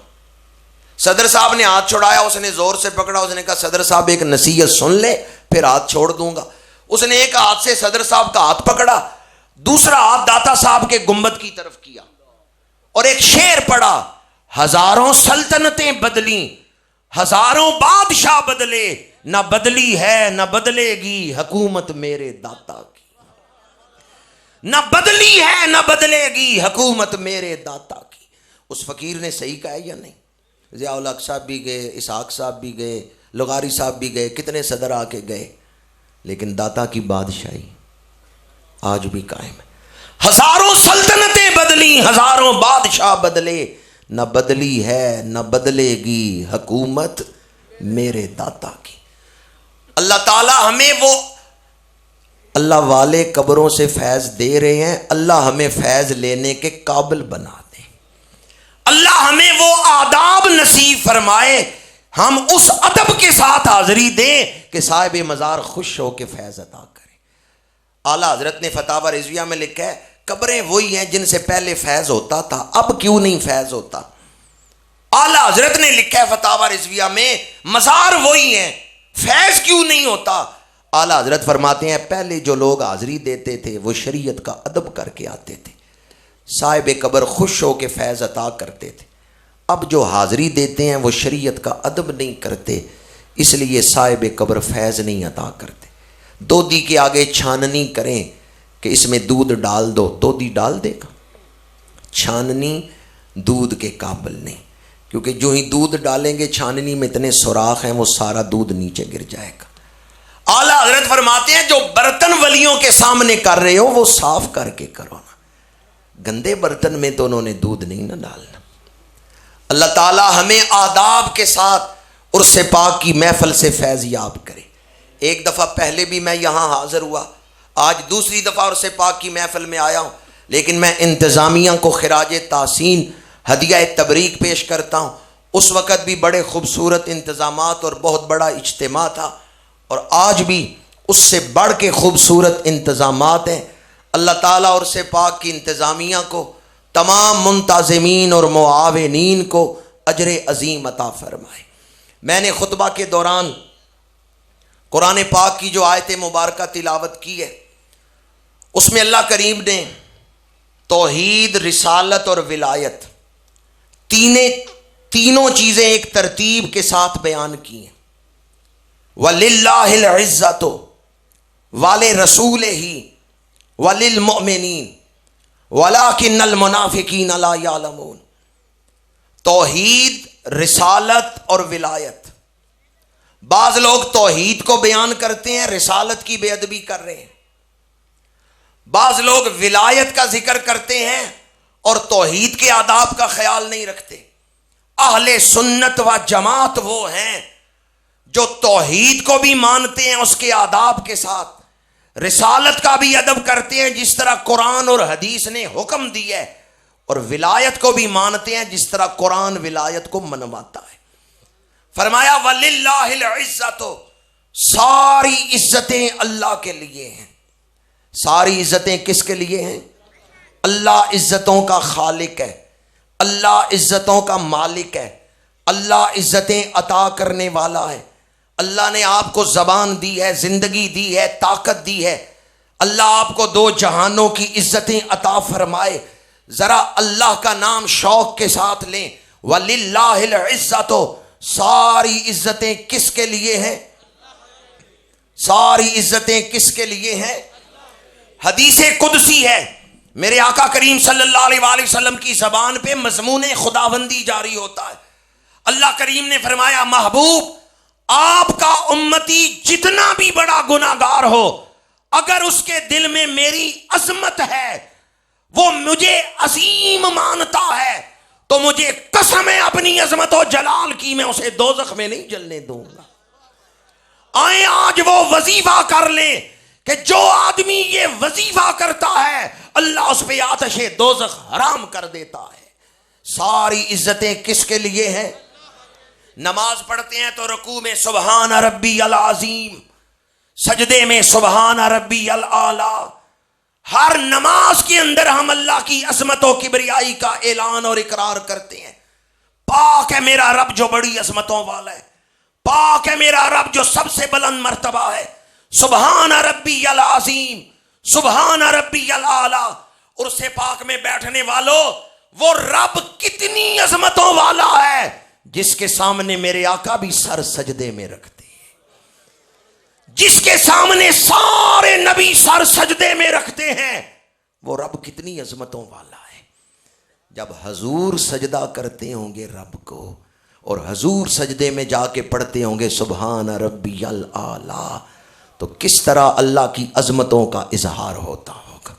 صدر صاحب نے ہاتھ چھوڑایا، اس نے زور سے پکڑا، اس نے کہا صدر صاحب ایک نصیحت سن لے پھر ہاتھ چھوڑ دوں گا. اس نے ایک ہاتھ سے صدر صاحب کا ہاتھ پکڑا، دوسرا ہاتھ داتا صاحب کے گنبد کی طرف کیا اور ایک شعر پڑھا: ہزاروں سلطنتیں بدلیں، ہزاروں بادشاہ بدلے، نہ بدلی ہے نہ بدلے گی حکومت میرے داتا کی. نہ بدلی ہے نہ بدلے گی حکومت میرے داتا کی. اس فقیر نے صحیح کہا یا نہیں؟ ضیاء الحق صاحب بھی گئے، اسحاق صاحب بھی گئے، لغاری صاحب بھی گئے، کتنے صدر آ کے گئے، لیکن داتا کی بادشاہی آج بھی قائم ہے. ہزاروں سلطنتیں بدلی، ہزاروں بادشاہ بدلے، نہ بدلی ہے نہ بدلے گی حکومت میرے داتا کی. اللہ تعالیٰ ہمیں وہ اللہ والے قبروں سے فیض دے رہے ہیں، اللہ ہمیں فیض لینے کے قابل بنا دیں. اللہ ہمیں وہ آداب نصیب فرمائے، ہم اس ادب کے ساتھ حاضری دیں کہ صاحب مزار خوش ہو کے فیض عطا کرے. اعلیٰ حضرت نے فتاوی رضویہ میں لکھا ہے قبریں وہی ہیں جن سے پہلے فیض ہوتا تھا، اب کیوں نہیں فیض ہوتا. اعلیٰ حضرت نے لکھا ہے فتاوی رضویہ میں مزار وہی ہیں، فیض کیوں نہیں ہوتا. اعلیٰ حضرت فرماتے ہیں پہلے جو لوگ حاضری دیتے تھے وہ شریعت کا ادب کر کے آتے تھے، صاحب قبر خوش ہو کے فیض عطا کرتے تھے. اب جو حاضری دیتے ہیں وہ شریعت کا ادب نہیں کرتے، اس لیے صاحب قبر فیض نہیں عطا کرتے. دودھی کے آگے چھاننی کریں کہ اس میں دودھ ڈال دو، دودھی ڈال دے گا؟ چھاننی دودھ کے قابل نہیں، کیونکہ جو ہی دودھ ڈالیں گے چھاننی میں اتنے سوراخ ہیں وہ سارا دودھ نیچے گر جائے گا. اعلیٰ حضرت فرماتے ہیں جو برتن ولیوں کے سامنے کر رہے ہو وہ صاف کر کے کرو نا، گندے برتن میں تو انہوں نے دودھ نہیں نہ ڈالنا. اللہ تعالیٰ ہمیں آداب کے ساتھ عرس پاک کی محفل سے فیض یاب کرے. ایک دفعہ پہلے بھی میں یہاں حاضر ہوا، آج دوسری دفعہ عرس پاک کی محفل میں آیا ہوں، لیکن میں انتظامیہ کو خراج تحسین ہدیہ تبریک پیش کرتا ہوں. اس وقت بھی بڑے خوبصورت انتظامات اور بہت بڑا اجتماع تھا، اور آج بھی اس سے بڑھ کے خوبصورت انتظامات ہیں. اللہ تعالیٰ اور سے پاک کی انتظامیہ کو، تمام منتظمین اور معاونین کو اجر عظیم عطا فرمائے. میں نے خطبہ کے دوران قرآن پاک کی جو آیت مبارکہ تلاوت کی ہے، اس میں اللہ کریم نے توحید، رسالت اور ولایت تینوں چیزیں ایک ترتیب کے ساتھ بیان کی ہیں. وَلِلَّهِ الْعِزَّةُ وَلِلرَّسُولِهِ وَلِلْمُؤْمِنِينَ وَلَكِنَّ الْمُنَافِقِينَ لَا يَعْلَمُونَ. توحید، رسالت اور ولایت. بعض لوگ توحید کو بیان کرتے ہیں، رسالت کی بے ادبی کر رہے ہیں. بعض لوگ ولایت کا ذکر کرتے ہیں اور توحید کے آداب کا خیال نہیں رکھتے. اہل سنت و جماعت وہ ہیں جو توحید کو بھی مانتے ہیں اس کے آداب کے ساتھ، رسالت کا بھی ادب کرتے ہیں جس طرح قرآن اور حدیث نے حکم دیا ہے، اور ولایت کو بھی مانتے ہیں جس طرح قرآن ولایت کو منواتا ہے. فرمایا وَلِلَّهِ الْعِزَّةُ، ساری عزتیں اللہ کے لیے ہیں. ساری عزتیں کس کے لیے ہیں؟ اللہ عزتوں کا خالق ہے، اللہ عزتوں کا مالک ہے، اللہ عزتیں عطا کرنے والا ہے. اللہ نے آپ کو زبان دی ہے، زندگی دی ہے، طاقت دی ہے. اللہ آپ کو دو جہانوں کی عزتیں عطا فرمائے. ذرا اللہ کا نام شوق کے ساتھ لیں. وَلِلَّهِ الْعِزَّةُ، ساری عزتیں کس کے لیے ہیں؟ ساری عزتیں کس کے لیے ہیں؟ حدیث قدسی ہے، میرے آقا کریم صلی اللہ علیہ وآلہ وسلم کی زبان پہ مضمون خداوندی جاری ہوتا ہے. اللہ کریم نے فرمایا محبوب آپ کا امتی جتنا بھی بڑا گناہگار ہو، اگر اس کے دل میں میری عظمت ہے، وہ مجھے عظیم مانتا ہے، تو مجھے قسم ہے اپنی عظمت و جلال کی، میں اسے دوزخ میں نہیں جلنے دوں گا۔ آئیں آج وہ وظیفہ کر لیں کہ جو آدمی یہ وظیفہ کرتا ہے اللہ اس پہ آتش دوزخ حرام کر دیتا ہے۔ ساری عزتیں کس کے لیے ہیں؟ نماز پڑھتے ہیں تو رکوع میں سبحان ربی العظیم، سجدے میں سبحان ربی الاعلی۔ ہر نماز کے اندر ہم اللہ کی عظمت و کبریائی کا اعلان اور اقرار کرتے ہیں۔ پاک ہے میرا رب جو بڑی عظمتوں والا ہے، پاک ہے میرا رب جو سب سے بلند مرتبہ ہے، سبحان ربی العظیم، سبحان ربی الاعلی۔ اور اس سے پاک میں بیٹھنے والوں، وہ رب کتنی عظمتوں والا ہے جس کے سامنے میرے آقا بھی سر سجدے میں رکھتے ہیں، جس کے سامنے سارے نبی سر سجدے میں رکھتے ہیں، وہ رب کتنی عظمتوں والا ہے۔ جب حضور سجدہ کرتے ہوں گے رب کو، اور حضور سجدے میں جا کے پڑھتے ہوں گے سبحان ربی الاعلی، تو کس طرح اللہ کی عظمتوں کا اظہار ہوتا ہوگا۔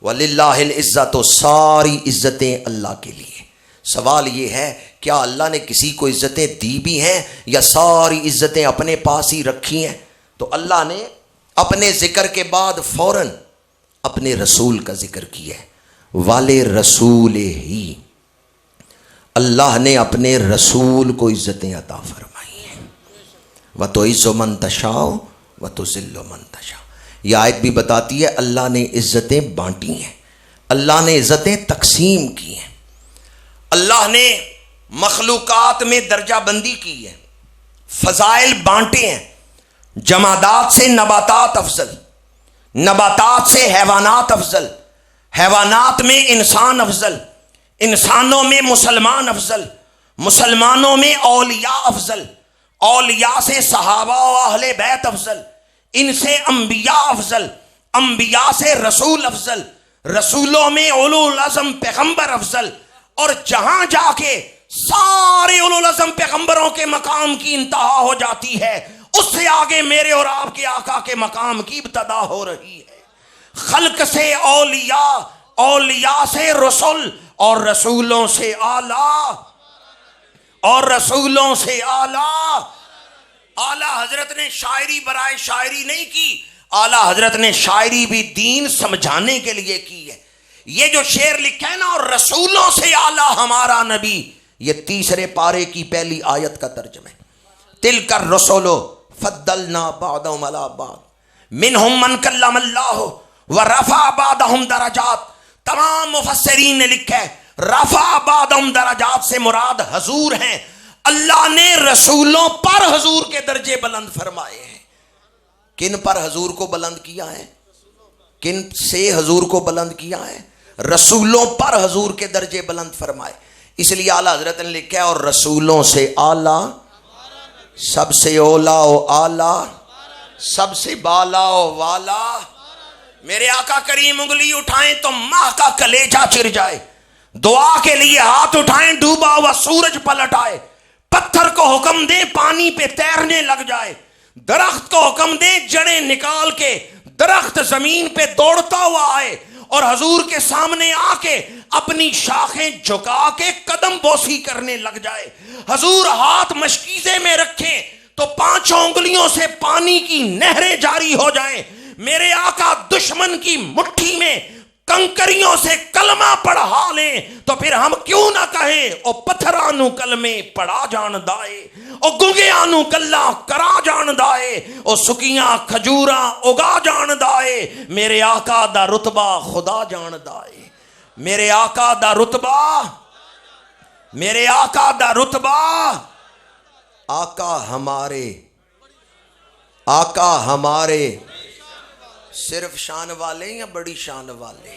وَلِلَّهِ الْعِزَّةُ، تو ساری عزتیں اللہ کے لیے۔ سوال یہ ہے کیا اللہ نے کسی کو عزتیں دی بھی ہیں یا ساری عزتیں اپنے پاس ہی رکھی ہیں؟ تو اللہ نے اپنے ذکر کے بعد فوراً اپنے رسول کا ذکر کیا ہے۔ والے رسول ہی، اللہ نے اپنے رسول کو عزتیں عطا فرمائی ہیں۔ وَتُعِزُّ مَن تَشَاءُ وَتُذِلُّ مَن تَشَاءُ۔ یہ آیت بھی بتاتی ہے اللہ نے عزتیں بانٹی ہیں، اللہ نے عزتیں تقسیم کی ہیں، اللہ نے مخلوقات میں درجہ بندی کی ہے، فضائل بانٹے ہیں۔ جمادات سے نباتات افضل، نباتات سے حیوانات افضل، حیوانات میں انسان افضل، انسانوں میں مسلمان افضل، مسلمانوں میں اولیاء افضل، اولیاء سے صحابہ و اہل بیت افضل، ان سے انبیاء افضل، انبیاء سے رسول افضل، رسولوں میں اولو العزم پیغمبر افضل۔ اور جہاں جا کے سارے اولو العزم پیغمبروں کے مقام کی انتہا ہو جاتی ہے، اس سے آگے میرے اور آپ کے آقا کے مقام کی ابتدا ہو رہی ہے۔ خلق سے اولیاء، اولیاء سے رسول، اور رسولوں سے اعلیٰ، اور رسولوں سے اعلیٰ۔ اعلیٰ حضرت نے شاعری برائے شاعری نہیں کی، اعلیٰ حضرت نے شاعری بھی دین سمجھانے کے لیے کی ہے۔ یہ جو شعر لکھا ہے نا، اور رسولوں سے اعلیٰ ہمارا نبی، یہ تیسرے پارے کی پہلی آیت کا ترجمہ ہے۔ تلک الرسل فضلنا بعضهم علی بعض منہم من کلم اللہ ورفع بعضهم درجات۔ تمام مفسرین نے لکھا ہے رفع بعضهم درجات سے مراد حضور ہیں۔ اللہ نے رسولوں پر حضور کے درجے بلند فرمائے ہیں۔ کن پر حضور کو بلند کیا ہے؟ کن سے حضور کو بلند کیا ہے؟ رسولوں پر حضور کے درجے بلند فرمائے۔ اس لیے اعلیٰ حضرت نے لکھا ہے اور رسولوں سے اعلیٰ، سب سے اولا و اعلیٰ، سب سے بالا و والا۔ میرے آقا کریم انگلی اٹھائیں تو ماہ کا کلیجہ چر جائے، دعا کے لیے ہاتھ اٹھائیں ڈوبا ہوا سورج پلٹ آئے، پتھر کو حکم دیں پانی پہ تیرنے لگ جائے، درخت کو حکم دیں جڑیں نکال کے درخت زمین پہ دوڑتا ہوا آئے، اور حضور کے سامنے آ کے اپنی شاخیں جھکا کے قدم بوسی کرنے لگ جائے۔ حضور ہاتھ مشکیزے میں رکھیں تو پانچوں انگلیوں سے پانی کی نہریں جاری ہو جائیں۔ میرے آقا دشمن کی مٹھی میں کنکریوں سے کلمہ پڑھا لیں تو پھر ہم کیوں نہ کہیں او پتھرانو کلمے پڑھا جان دائے، او گنگیانو کلا کرا جان دائے، او سکیاں کھجوراں اگا جان دائے۔ میرے آقا دا رتبہ خدا جان دائے، میرے آقا دا رتبہ، میرے آقا دا رتبہ۔ آقا ہمارے، آقا ہمارے صرف شان والے یا بڑی شان والے؟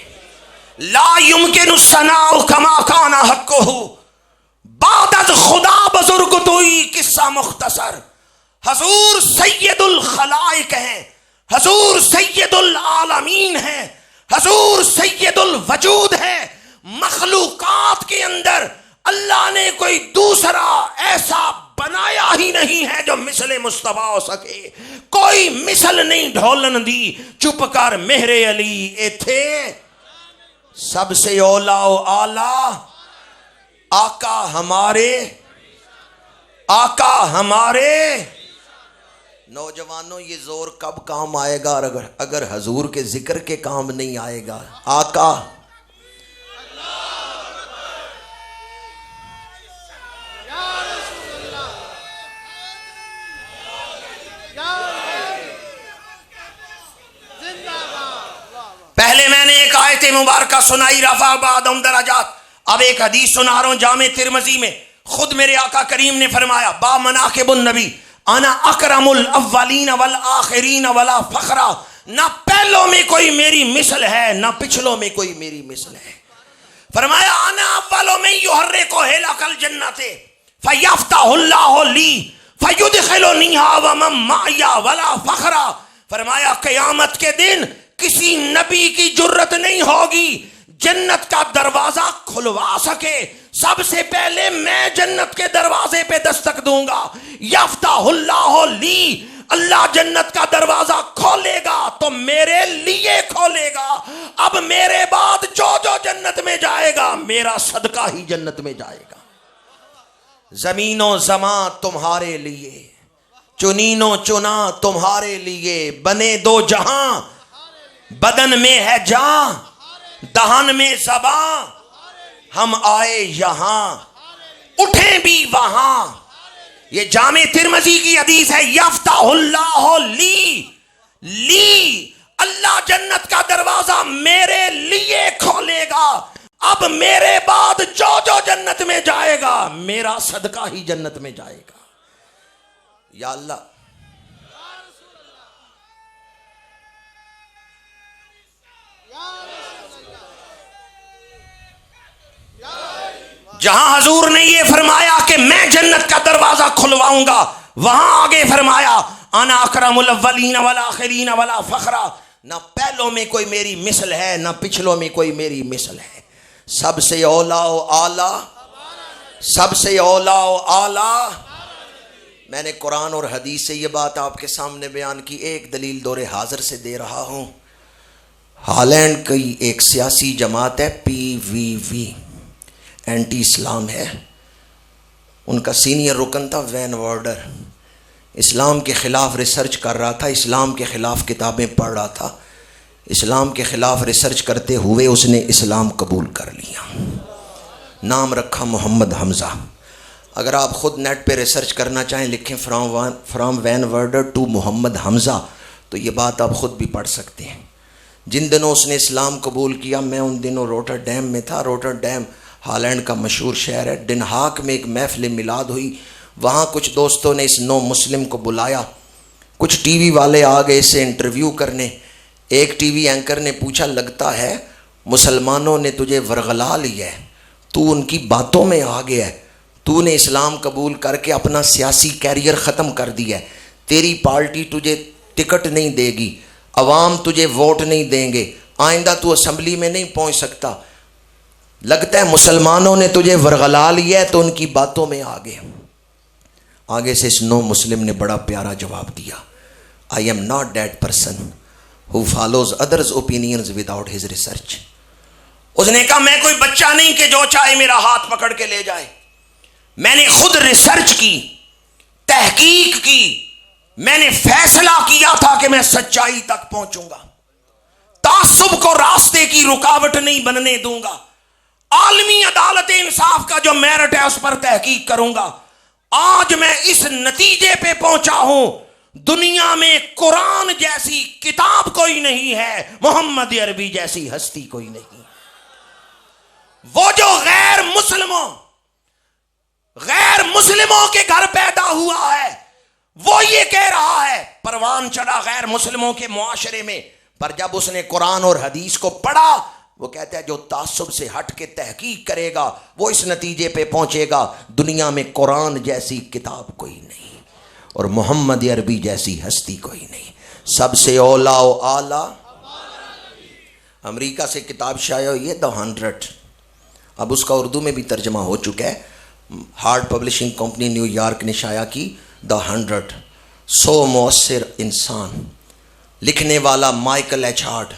لا یمکن الثناء کما کان حقہ، بعد از خدا بزرگ توئی قصہ مختصر۔ حضور سید الخلائق ہیں، حضور سید العالمین ہیں، حضور سید الوجود ہیں۔ مخلوقات کے اندر اللہ نے کوئی دوسرا ایسا بنایا ہی نہیں ہے جو مثل مصطفیٰ ہو سکے. کوئی مثل نہیں ڈھولن دی چپ کر مہر علی ایتھے سب سے اولا و اعلیٰ آقا ہمارے آقا ہمارے. نوجوانوں یہ زور کب کام آئے گا اگر حضور کے ذکر کے کام نہیں آئے گا. آقا پہلے میں نے ایک آیت مبارکہ سنائی رفع بعضهم درجات. اب ایک حدیث سنا رہا ہوں جامع ترمذی میں. خود میرے آقا کریم نے فرمایا با مناقب النبی انا اکرم الاولین والآخرین ولا فخرا. نہ پہلوں میں کوئی میری مثل ہے نہ پچھلوں میں کوئی میری مثل ہے. فرمایا انا اولو من یحرک ہلک الجنت فیفتح اللہ لی فیدخلنیہا ومن معی ولا فخرا. فرمایا قیامت کے دن کسی نبی کی جرت نہیں ہوگی جنت کا دروازہ کھلوا سکے. سب سے پہلے میں جنت کے دروازے پہ دستک دوں گا. یفتح اللہ لی, اللہ جنت کا دروازہ کھولے گا تو میرے لیے کھولے گا. اب میرے بعد جو جو جنت میں جائے گا میرا صدقہ ہی جنت میں جائے گا. زمین و زمان تمہارے لیے, چنین و چنا تمہارے لیے, بنے دو جہاں بدن میں ہے جاں دہن میں زباں, ہم آئے یہاں اٹھیں بھی وہاں. یہ جامع ترمذی کی حدیث ہے. یفتح اللہ لی, اللہ جنت کا دروازہ میرے لیے کھولے گا. اب میرے بعد جو جو جنت میں جائے گا میرا صدقہ ہی جنت میں جائے گا. یا اللہ جہاں حضور نے یہ فرمایا کہ میں جنت کا دروازہ کھلواؤں گا وہاں آگے فرمایا انا اکرم الاولین والآخرین ولا فخرا. نہ پہلوں میں کوئی میری مثل ہے نہ پچھلوں میں کوئی میری مثل ہے. سب سے اولا و اعلیٰ, سب سے اولا و اعلیٰ. میں نے قرآن اور حدیث سے یہ بات آپ کے سامنے بیان کی. ایک دلیل دور حاضر سے دے رہا ہوں. ہالینڈ کی ایک سیاسی جماعت ہے PVV, اینٹی اسلام ہے. ان کا سینئر رکن تھا وین وارڈر. اسلام کے خلاف ریسرچ کر رہا تھا, اسلام کے خلاف کتابیں پڑھ رہا تھا. اسلام کے خلاف ریسرچ کرتے ہوئے اس نے اسلام قبول کر لیا. نام رکھا محمد حمزہ. اگر آپ خود نیٹ پہ ریسرچ کرنا چاہیں لکھیں فرام وین وارڈر ٹو محمد حمزہ تو یہ بات آپ خود بھی پڑھ سکتے ہیں. جن دنوں اس نے اسلام قبول کیا میں ان دنوں روٹر ڈیم میں تھا. روٹر ڈیم ہالینڈ کا مشہور شہر ہے. ڈن ہاک میں ایک محفل میلاد ہوئی. وہاں کچھ دوستوں نے اس نو مسلم کو بلایا. کچھ ٹی وی والے آ گئے اسے انٹرویو کرنے. ایک ٹی وی اینکر نے پوچھا لگتا ہے مسلمانوں نے تجھے ورغلا لیا ہے, تو ان کی باتوں میں آ گیا ہے, تو نے اسلام قبول کر کے اپنا سیاسی کیریئر ختم کر دیا ہے, تیری پارٹی تجھے ٹکٹ نہیں دے گی, عوام تجھے ووٹ نہیں دیں گے, آئندہ تو اسمبلی میں نہیں پہنچ سکتا. لگتا ہے مسلمانوں نے تجھے ورغلا لیا ہے تو ان کی باتوں میں آ گئے. آگے سے اس نو مسلم نے بڑا پیارا جواب دیا. I am not that person who follows others' opinions without his research. اس نے کہا میں کوئی بچہ نہیں کہ جو چاہے میرا ہاتھ پکڑ کے لے جائے. میں نے خود ریسرچ کی, تحقیق کی, میں نے فیصلہ کیا تھا کہ میں سچائی تک پہنچوں گا, تعصب کو راستے کی رکاوٹ نہیں بننے دوں گا, عالمی عدالت انصاف کا جو میرٹ ہے اس پر تحقیق کروں گا. آج میں اس نتیجے پہ پہنچا ہوں دنیا میں قرآن جیسی کتاب کوئی نہیں ہے, محمد عربی جیسی ہستی کوئی نہیں. وہ جو غیر مسلموں کے گھر پیدا ہوا ہے وہ یہ کہہ رہا ہے پروان چڑھا غیر مسلموں کے معاشرے میں, پر جب اس نے قرآن اور حدیث کو پڑھا وہ کہتا ہے جو تعصب سے ہٹ کے تحقیق کرے گا وہ اس نتیجے پہ پہنچے گا دنیا میں قرآن جیسی کتاب کوئی نہیں اور محمد عربی جیسی ہستی کوئی نہیں. سب سے اولا و اعلیٰ. امریکہ سے کتاب شائع ہوئی ہے The 100, اب اس کا اردو میں بھی ترجمہ ہو چکا ہے. Hard publishing company new York نے شائع کی دا 100، 100 مؤثر انسان، لکھنے والا مائیکل ایچ ہارٹ،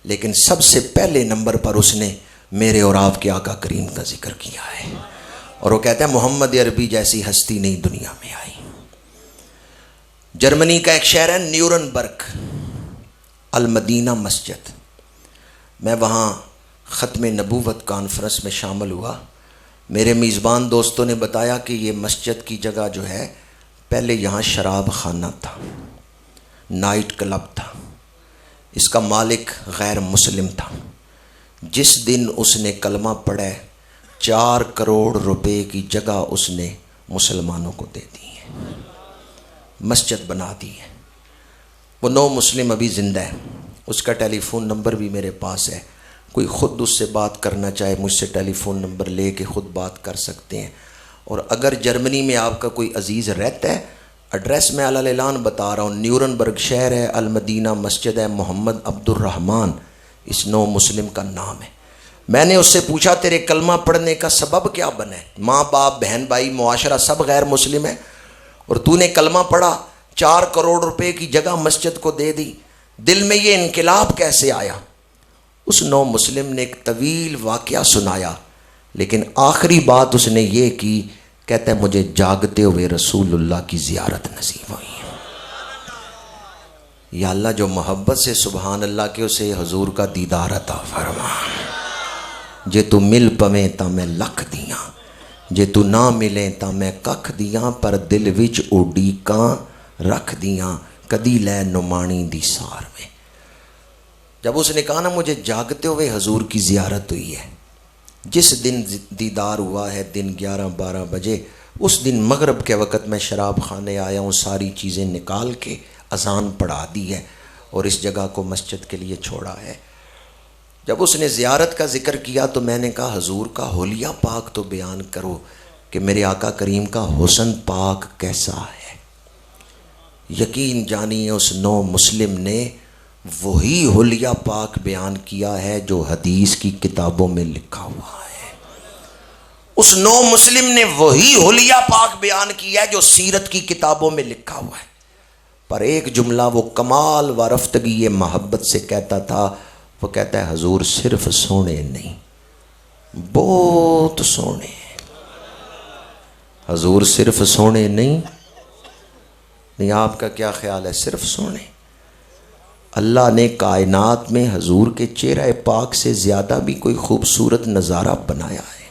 لیکن سب سے پہلے نمبر پر اس نے میرے اور آپ کے آقا کریم کا ذکر کیا ہے، اور وہ کہتا ہے محمد عربی جیسی ہستی نہیں دنیا میں آئی۔ جرمنی کا ایک شہر ہے نیورنبرگ، المدینہ مسجد، میں وہاں ختم نبوت کانفرنس میں شامل ہوا۔ میرے میزبان دوستوں نے بتایا کہ یہ مسجد کی جگہ جو ہے پہلے یہاں شراب خانہ تھا، نائٹ کلب تھا، اس کا مالک غیر مسلم تھا۔ جس دن اس نے کلمہ پڑھا 4 کروڑ روپے کی جگہ اس نے مسلمانوں کو دے دی ہے، مسجد بنا دی ہے۔ وہ نو مسلم ابھی زندہ ہے، اس کا ٹیلی فون نمبر بھی میرے پاس ہے، کوئی خود اس سے بات کرنا چاہے مجھ سے ٹیلی فون نمبر لے کے خود بات کر سکتے ہیں۔ اور اگر جرمنی میں آپ کا کوئی عزیز رہتا ہے، ایڈریس میں علی اعلان بتا رہا ہوں، نیورنبرگ شہر ہے، المدینہ مسجد ہے، محمد عبد الرحمن اس نو مسلم کا نام ہے۔ میں نے اس سے پوچھا تیرے کلمہ پڑھنے کا سبب کیا بنا ہے؟ ماں باپ بہن بھائی معاشرہ سب غیر مسلم ہے، اور تو نے کلمہ پڑھا 4 کروڑ روپے کی جگہ مسجد کو دے دی، دل میں یہ انقلاب کیسے آیا؟ اس نو مسلم نے ایک طویل واقعہ سنایا، لیکن آخری بات اس نے یہ کی، کہتا ہے مجھے جاگتے ہوئے رسول اللہ کی زیارت نصیب ہوئی۔ یا اللہ جو محبت سے سبحان اللہ کے اسے حضور کا دیدار عطا فرما، جے تو مل پویں تا میں لکھ دیاں، جے تو نہ ملیں تا میں ککھ دیاں، پر دل وچ اڈیکاں رکھ دیاں، کدی لے نمانی دی سار میں۔ جب اس نے کہا نا مجھے جاگتے ہوئے حضور کی زیارت ہوئی ہے، جس دن دیدار ہوا ہے دن 11-12 بجے، اس دن مغرب کے وقت میں شراب خانے آیا ہوں، ساری چیزیں نکال کے اذان پڑھا دی ہے اور اس جگہ کو مسجد کے لیے چھوڑا ہے۔ جب اس نے زیارت کا ذکر کیا تو میں نے کہا حضور کا حلیہ پاک تو بیان کرو کہ میرے آقا کریم کا حسن پاک کیسا ہے۔ یقین جانیے اس نو مسلم نے وہی حلیہ پاک بیان کیا ہے جو حدیث کی کتابوں میں لکھا ہوا ہے۔ اس نو مسلم نے وہی حلیہ پاک بیان کیا ہے جو سیرت کی کتابوں میں لکھا ہوا ہے، پر ایک جملہ وہ کمال و رفتگی محبت سے کہتا تھا، وہ کہتا ہے حضور صرف سونے نہیں، بہت سونے، حضور صرف سونے نہیں۔ آپ کا کیا خیال ہے؟ صرف سونے؟ اللہ نے کائنات میں حضور کے چہرہ پاک سے زیادہ بھی کوئی خوبصورت نظارہ بنایا ہے؟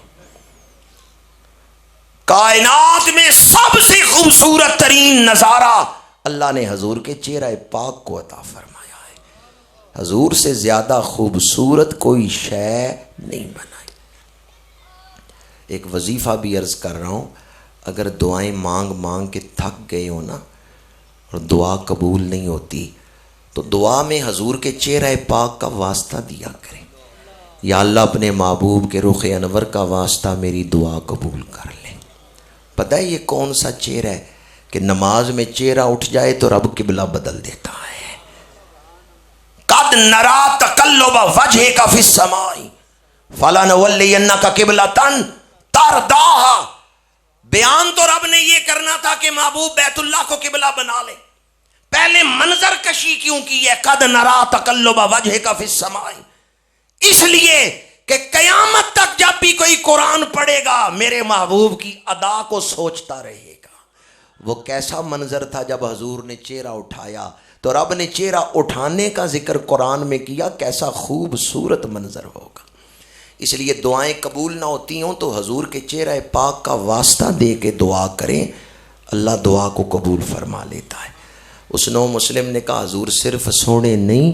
کائنات میں سب سے خوبصورت ترین نظارہ اللہ نے حضور کے چہرہ پاک کو عطا فرمایا ہے۔ حضور سے زیادہ خوبصورت کوئی شے نہیں بنائی۔ ایک وظیفہ بھی عرض کر رہا ہوں، اگر دعائیں مانگ مانگ کے تھک گئے ہو نا اور دعا قبول نہیں ہوتی تو دعا میں حضور کے چہرہ پاک کا واسطہ دیا کریں، یا اللہ اپنے محبوب کے رخ انور کا واسطہ میری دعا قبول کر لیں۔ پتہ ہے یہ کون سا چہرہ ہے کہ نماز میں چہرہ اٹھ جائے تو رب قبلہ بدل دیتا ہے۔ قد نرا تقلب وجہک فی السماء فلنولینک قبلۃ ترضاھا۔ بیان تو رب نے یہ کرنا تھا کہ محبوب بیت اللہ کو قبلہ بنا لے، پہلے منظر کشی کیوں کی ہے؟ قد نرا تقلب وجہک فی السماء، اس لیے کہ قیامت تک جب بھی کوئی قرآن پڑھے گا میرے محبوب کی ادا کو سوچتا رہے گا۔ وہ کیسا منظر تھا جب حضور نے چہرہ اٹھایا تو رب نے چہرہ اٹھانے کا ذکر قرآن میں کیا، کیسا خوبصورت منظر ہوگا۔ اس لیے دعائیں قبول نہ ہوتی ہوں تو حضور کے چہرہ پاک کا واسطہ دے کے دعا کریں، اللہ دعا کو قبول فرما لیتا ہے۔ اس نو مسلم نے کہا حضور صرف سونے نہیں،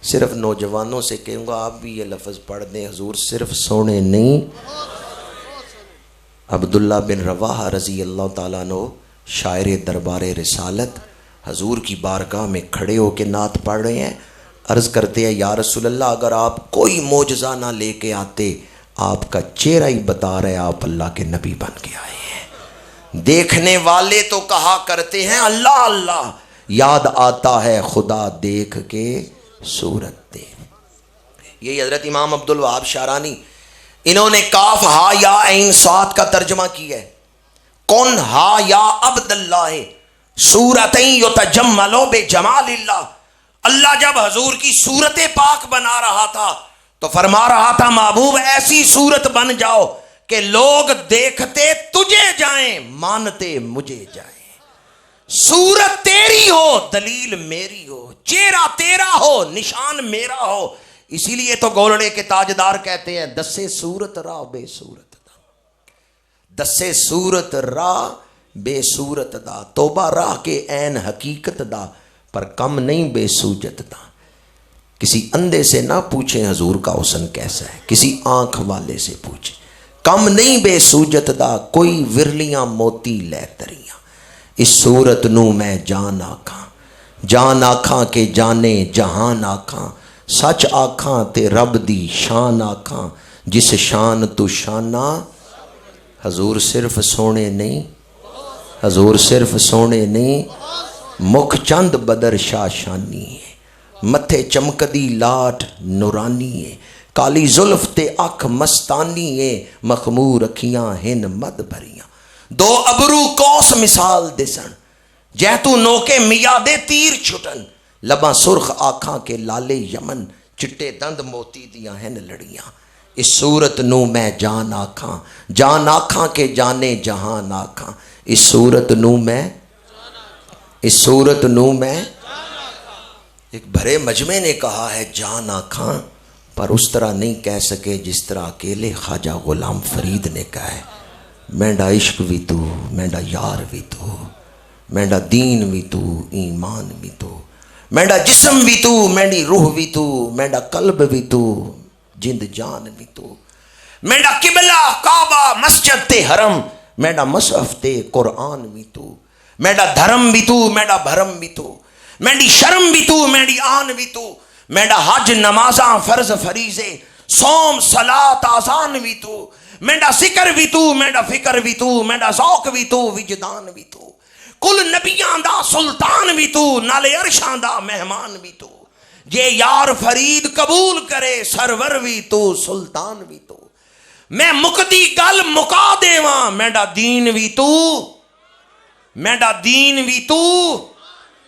صرف نوجوانوں سے کہوں گا آپ بھی یہ لفظ پڑھ دیں، حضور صرف سونے نہیں۔ عبداللہ بن رواحہ رضی اللہ تعالیٰ عنہ شاعر دربار رسالت حضور کی بارگاہ میں کھڑے ہو کے نعت پڑھ رہے ہیں، عرض کرتے ہیں یا رسول اللہ اگر آپ کوئی معجزہ نہ لے کے آتے، آپ کا چہرہ ہی بتا رہے آپ اللہ کے نبی بن کے آئے ہیں۔ دیکھنے والے تو کہا کرتے ہیں اللہ اللہ، یاد آتا ہے خدا دیکھ کے صورت دے۔ یہی حضرت امام عبد الوہاب شارانی، انہوں نے کاف ہا یا عین صاد کا ترجمہ کیا ہے، کن ہا یا عبد اللہ صورتیں یتجملو بجمال اللہ۔ اللہ جب حضور کی صورت پاک بنا رہا تھا تو فرما رہا تھا محبوب ایسی صورت بن جاؤ کہ لوگ دیکھتے تجھے جائیں مانتے مجھے جائیں، صورت تیری ہو دلیل میری ہو، چہرہ تیرا ہو نشان میرا ہو۔ اسی لیے تو گولڑے کے تاجدار کہتے ہیں دسے صورت راہ بے صورت دا، دسے صورت راہ بے صورت دا، توبہ راہ کے عین حقیقت دا، پر کم نہیں بے سوجت دا۔ کسی اندھے سے نہ پوچھیں حضور کا حسن کیسا ہے، کسی آنکھ والے سے پوچھیں، کم نہیں بے سوجت دا، کوئی ورلیاں موتی لے تریاں، اس صورت نو میں جان آکھاں، جان آکھاں کے جانے جہان آکھاں، سچ آکھاں تے رب دی شان آکھاں، جس شان تو شانہ۔ حضور صرف سونے نہیں، حضور صرف سونے نہیں، مکھ چند بدر شاہ شانی ہے، متھے چمکدی لاٹ نورانی ہے، کالی زلف تے اکھ مستانی ہے، مخمور اکھیاں ہن مد بھریاں، دو ابرو کوس مثال دسن، جہ تو نوکے میادے تیر چھٹن، لباں سرخ آکھاں کے لالے یمن، چٹے دند موتی دیاں ہن لڑیاں، اس صورت نو میں جان آکھاں، جان آکھاں کے جانے جہان آکھاں، اس صورت نو میں، اس صورت نو میں۔ ایک بھرے مجمع نے کہا ہے جان آکھاں، پر اس طرح نہیں کہہ سکے جس طرح اکیلے خواجہ غلام فرید نے کہا ہے، مینڈا عشق بھی تو، مینڈا یار بھی تو، مینڈا دین بھی تو، ایمان بھی تو، مینڈا جسم بھی تو، مینڈی روح بھی تو، مینڈا قلب بھی تو، جند جان بھی تو، مینڈا قبلہ کعبہ مسجد تے حرم، مینڈا مصحف تے قرآن بھی تو، مینڈا دھرم بھی تو، مینڈا بھرم بھی تو، مینڈی شرم بھی تو، مینڈی آن بھی تو، مینڈا حج نمازاں فرض فریضے سوم صلاۃ آزان بھی تو، مینڈا ذکر بھی تو، مینڈا فکر بھی تو، مینڈا ذوق بھی تو، وجدان بھی تو، کل نبیاں دا سلطان بھی تو، نالے عرشاں دا مہمان بھی تو، جے یار فرید قبول کرے سرور بھی تو، سلطان بھی تو، میں مکدی گل مکا دیواں، مینڈا دین بھی تو، مینڈا دین بھی تو،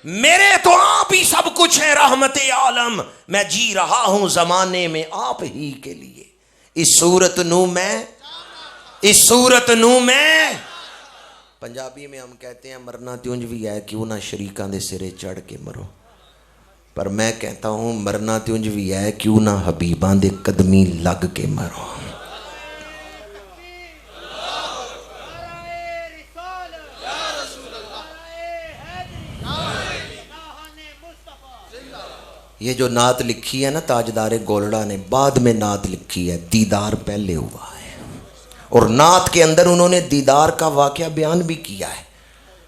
میرے تو آپ ہی سب کچھ ہے رحمت عالم، میں جی رہا ہوں زمانے میں آپ ہی کے لیے، اس صورت نو میں، اس صورت نو میں۔ پنجابی میں ہم کہتے ہیں مرنا تیونج بھی ہے کیوں نہ شریکاں دے سرے چڑھ کے مرو، پر میں کہتا ہوں مرنا تیونج بھی ہے کیوں نہ حبیباں دے قدمی لگ کے مرو۔ یہ جو نعت لکھی ہے نا تاجدار گولڑا نے، بعد میں نعت لکھی ہے، دیدار پہلے ہوا ہے، اور نعت کے اندر انہوں نے دیدار کا واقعہ بیان بھی کیا ہے۔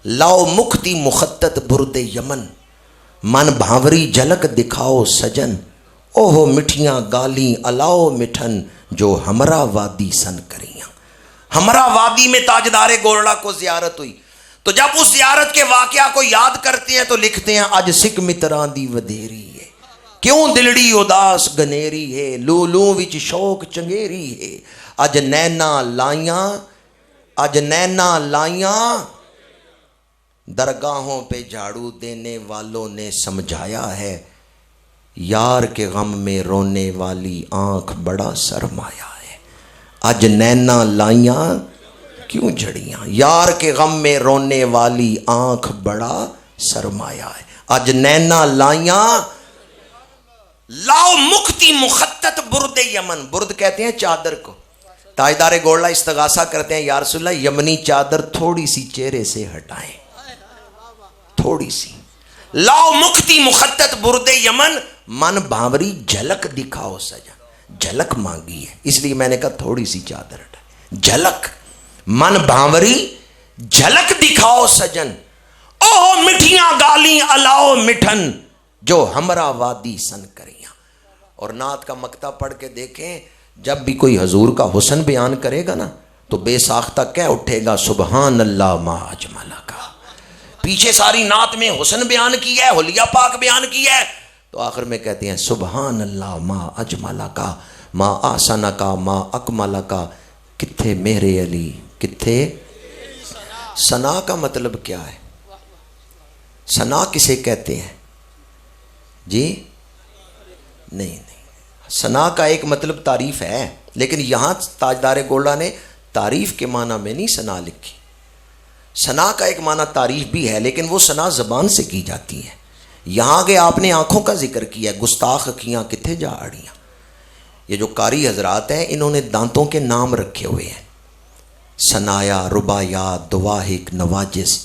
لاؤ مکھتی مخطط برد یمن، من بھاوری جھلک دکھاؤ سجن، اوہ مٹھیاں گالی الاؤ مٹھن، جو ہمرا وادی سن کریاں۔ ہمرا وادی میں تاجدار گولڑا کو زیارت ہوئی، تو جب اس زیارت کے واقعہ کو یاد کرتے ہیں تو لکھتے ہیں اج سکھ متران دی ودھیری ہے، کیوں دلڑی اداس گنیری ہے، لو لو وچ شوق چنگیری ہے، اج نینا لائیاں، اج نینا لائیاں، درگاہوں پہ جھاڑو دینے والوں نے سمجھایا ہے، یار کے غم میں رونے والی آنکھ بڑا سرمایہ ہے، اج نینا لائیاں کیوں جھڑیاں، یار کے غم میں رونے والی آنکھ بڑا سرمایہ ہے، اج نینا لائیاں۔ لاؤ مکھتی مخطط برد یمن، برد کہتے ہیں چادر کو، تاجدار گولڑا استغاثہ کرتے ہیں یا رسول اللہ یمنی چادر تھوڑی سی چہرے سے ہٹائیں، تھوڑی سی۔ لاؤ مکھتی مخطط برد یمن، من بھاوری جھلک دکھاؤ سجن، جھلک مانگی ہے اس لیے میں نے کہا تھوڑی سی چادر ہٹائیں، جھلک، من بھاوری جھلک دکھاؤ سجن، اوہ مٹھیاں گالی الاؤ مٹھن، جو ہمرا وادی سن کریاں۔ اور نعت کا مقطع پڑھ کے دیکھیں، جب بھی کوئی حضور کا حسن بیان کرے گا نا تو بے ساختہ کہہ اٹھے گا سبحان اللہ ما اجملہ کا، پیچھے ساری نعت میں حسن بیان کیا ہے، حلیہ پاک بیان کیا ہے، تو آخر میں کہتے ہیں سبحان اللہ ما اجملہ کا، ما آسانہ کا، ما اکملہ کا، کتھے میرے علی کتھے. ثنا کا مطلب کیا ہے؟ ثنا کسے کہتے ہیں جی؟ نہیں، ثنا کا ایک مطلب تعریف ہے، لیکن یہاں تاجدار گولڈا نے تعریف کے معنی میں نہیں ثنا لکھی. ثنا کا ایک معنی تعریف بھی ہے، لیکن وہ ثنا زبان سے کی جاتی ہے. یہاں کہ آپ نے آنکھوں کا ذکر کیا ہے، گستاخ اکھیاں کتھے جا اڑیاں. یہ جو قاری حضرات ہیں انہوں نے دانتوں کے نام رکھے ہوئے ہیں، ثنایا، رباعیات، دواحق، نواجس.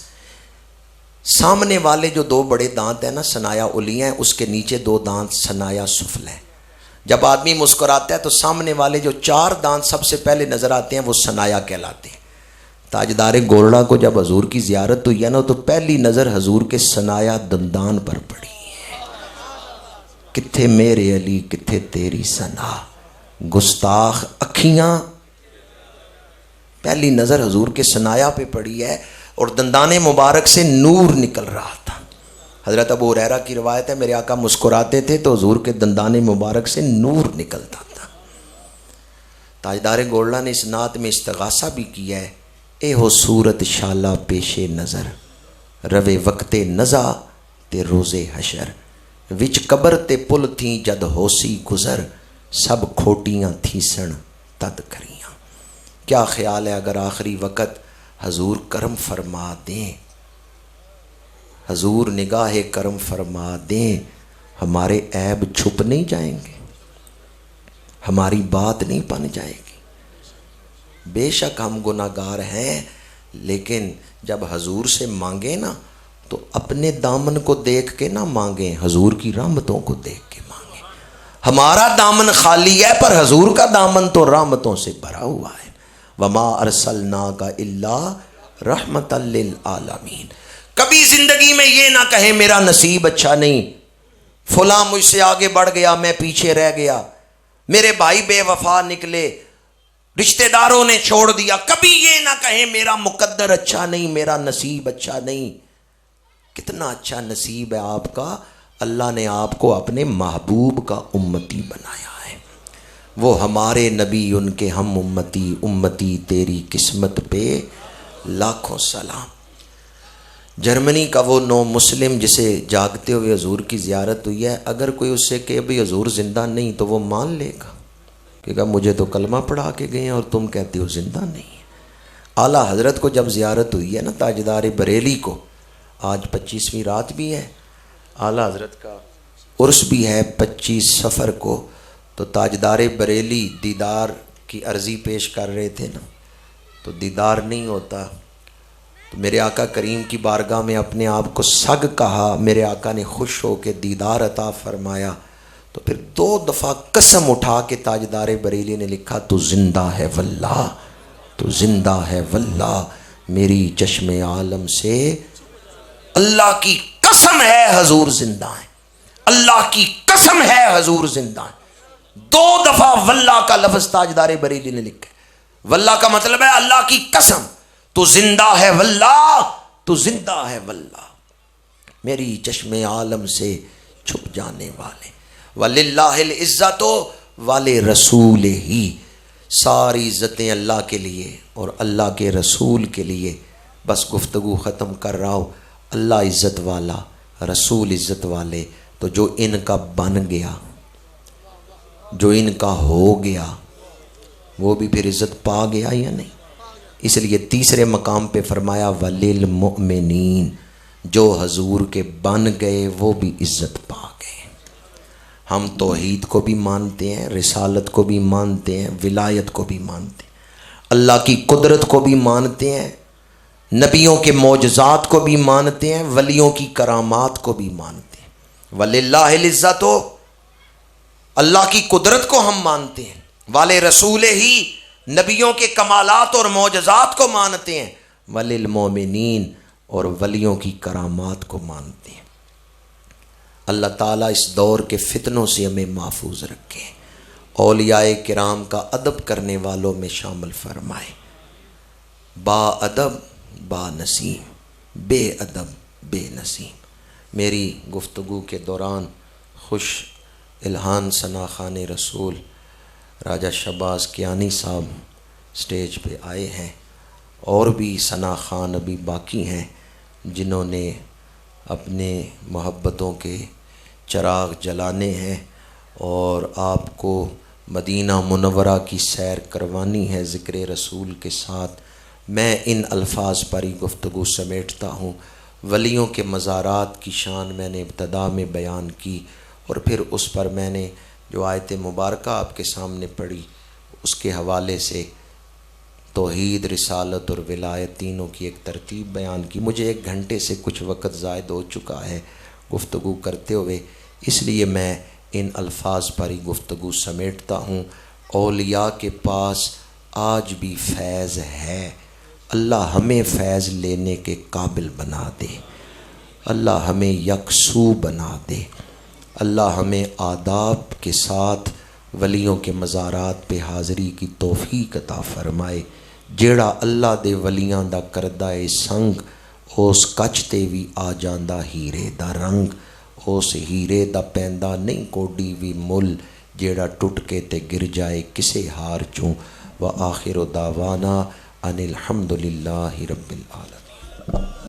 سامنے والے جو دو بڑے دانت ہیں نا ثنایا علیہ ہیں، اس کے نیچے دو دانت ثنایا سفلی ہیں. جب آدمی مسکراتا ہے تو سامنے والے جو چار دانت سب سے پہلے نظر آتے ہیں وہ ثنایا کہلاتے ہیں. تاجدار گولڑا کو جب حضور کی زیارت ہوئی ہے نا تو پہلی نظر حضور کے ثنایا دندان پر پڑی ہے. کتھے میرے علی کتھے تیری ثنا، گستاخ اکھیاں. پہلی نظر حضور کے ثنایا پہ پڑی ہے اور دندان مبارک سے نور نکل رہا تھا. حضرت ابو ہریرہ کی روایت ہے میرے آقا مسکراتے تھے تو حضور کے دندان مبارک سے نور نکلتا تھا. تاجدار گولڑا نے اس نعت میں استغاثہ بھی کیا ہے. اے ہو صورت شالا پیش نظر، روے وقت نزا تے روز حشر، وچ قبر تے پل تھیں جد ہوسی گزر، سب کھوٹیاں تھیسن تد کریاں. کیا خیال ہے اگر آخری وقت حضور کرم فرما دیں، حضور نگاہ کرم فرما دیں، ہمارے عیب چھپ نہیں جائیں گے، ہماری بات نہیں بن جائے گی. بے شک ہم گناہگار ہیں، لیکن جب حضور سے مانگیں نا تو اپنے دامن کو دیکھ کے نہ مانگیں، حضور کی رحمتوں کو دیکھ کے مانگیں. ہمارا دامن خالی ہے پر حضور کا دامن تو رحمتوں سے بھرا ہوا ہے. وما ارسلناک الا رحمتا للعالمین. کبھی زندگی میں یہ نہ کہیں میرا نصیب اچھا نہیں، فلاں مجھ سے آگے بڑھ گیا میں پیچھے رہ گیا، میرے بھائی بے وفا نکلے، رشتہ داروں نے چھوڑ دیا. کبھی یہ نہ کہیں میرا مقدر اچھا نہیں، میرا نصیب اچھا نہیں. کتنا اچھا نصیب ہے آپ کا، اللہ نے آپ کو اپنے محبوب کا امتی بنایا ہے. وہ ہمارے نبی ان کے ہم امتی، امتی تیری قسمت پہ لاکھوں سلام. جرمنی کا وہ نو مسلم جسے جاگتے ہوئے حضور کی زیارت ہوئی ہے، اگر کوئی اس سے کہ بھئی حضور زندہ نہیں تو وہ مان لے گا کہ مجھے تو کلمہ پڑھا کے گئے ہیں اور تم کہتے ہو زندہ نہیں ہے. اعلیٰ حضرت کو جب زیارت ہوئی ہے نا تاجدار بریلی کو، آج 25ویں رات بھی ہے، اعلیٰ حضرت کا عرس بھی ہے 25 صفر کو، تو تاجدار بریلی دیدار کی عرضی پیش کر رہے تھے نا، تو دیدار نہیں ہوتا تو میرے آقا کریم کی بارگاہ میں اپنے آپ کو سگ کہا. میرے آقا نے خوش ہو کے دیدار عطا فرمایا. تو پھر 2 دفعہ قسم اٹھا کے تاجدار بریلی نے لکھا تو زندہ ہے واللہ، تو زندہ ہے واللہ، میری چشم عالم سے اللہ کی قسم ہے حضور زندہ ہیں، اللہ کی قسم ہے حضور زندہ ہیں. 2 دفعہ واللہ کا لفظ تاجدار بریلی نے لکھا. واللہ کا مطلب ہے اللہ کی قسم، تو زندہ ہے واللہ، تو زندہ ہے واللہ، میری چشم عالم سے چھپ جانے والے. وَلِلَّهِ الْعِزَّةُ وَلِرَسُولِهِ، ساری عزتیں اللہ کے لیے اور اللہ کے رسول کے لیے. بس گفتگو ختم کر رہا ہوں. اللہ عزت والا، رسول عزت والے، تو جو ان کا بن گیا، جو ان کا ہو گیا، وہ بھی پھر عزت پا گیا یا نہیں؟ اس لیے تیسرے مقام پہ فرمایا وَلِلْمُؤْمِنِينَ، جو حضور کے بن گئے وہ بھی عزت پا گئے. ہم توحید کو بھی مانتے ہیں، رسالت کو بھی مانتے ہیں، ولایت کو بھی مانتے ہیں، اللہ کی قدرت کو بھی مانتے ہیں، نبیوں کے معجزات کو بھی مانتے ہیں، ولیوں کی کرامات کو بھی مانتے ہیں. وَلِلَّهِ الْعِزَّةُ، اللہ کی قدرت کو ہم مانتے ہیں، وَلِرَسُولِهِ، نبیوں کے کمالات اور معجزات کو مانتے ہیں، وَلِلْمُؤْمِنِينَ، اور ولیوں کی کرامات کو مانتے ہیں. اللہ تعالیٰ اس دور کے فتنوں سے ہمیں محفوظ رکھے، اولیاء کرام کا ادب کرنے والوں میں شامل فرمائے. با ادب با نسیم، بے ادب بے نسیم. میری گفتگو کے دوران خوش الہان ثنا خان رسول راجہ شہباز کیانی صاحب سٹیج پہ آئے ہیں، اور بھی ثنا خان ابھی باقی ہیں جنہوں نے اپنے محبتوں کے چراغ جلانے ہیں اور آپ کو مدینہ منورہ کی سیر کروانی ہے ذکر رسول کے ساتھ۔ میں ان الفاظ پر ہی گفتگو سمیٹتا ہوں۔ ولیوں کے مزارات کی شان میں نے ابتدا میں بیان کی، اور پھر اس پر میں نے جو آیت مبارکہ آپ کے سامنے پڑھی اس کے حوالے سے توحید، رسالت اور ولایت تینوں کی ایک ترتیب بیان کی۔ مجھے 1 گھنٹے سے کچھ وقت زائد ہو چکا ہے گفتگو کرتے ہوئے، اس لیے میں ان الفاظ پر ہی گفتگو سمیٹتا ہوں۔ اولیاء کے پاس آج بھی فیض ہے، اللہ ہمیں فیض لینے کے قابل بنا دے، اللہ ہمیں یکسو بنا دے، اللہ ہمیں آداب کے ساتھ ولیوں کے مزارات پہ حاضری کی توفیق عطا فرمائے۔ جیڑا اللہ دے ولیاں دا کردہ سنگ، اس کچ تے بھی آ جاندہ ہیرے دا رنگ، اس ہیرے دا پیندا نہیں کوڈی بھی مل، جیڑا ٹوٹ کے تے گر جائے کسے ہار چوں۔ وآخر دعوانا ان الحمدللہ رب العالمین۔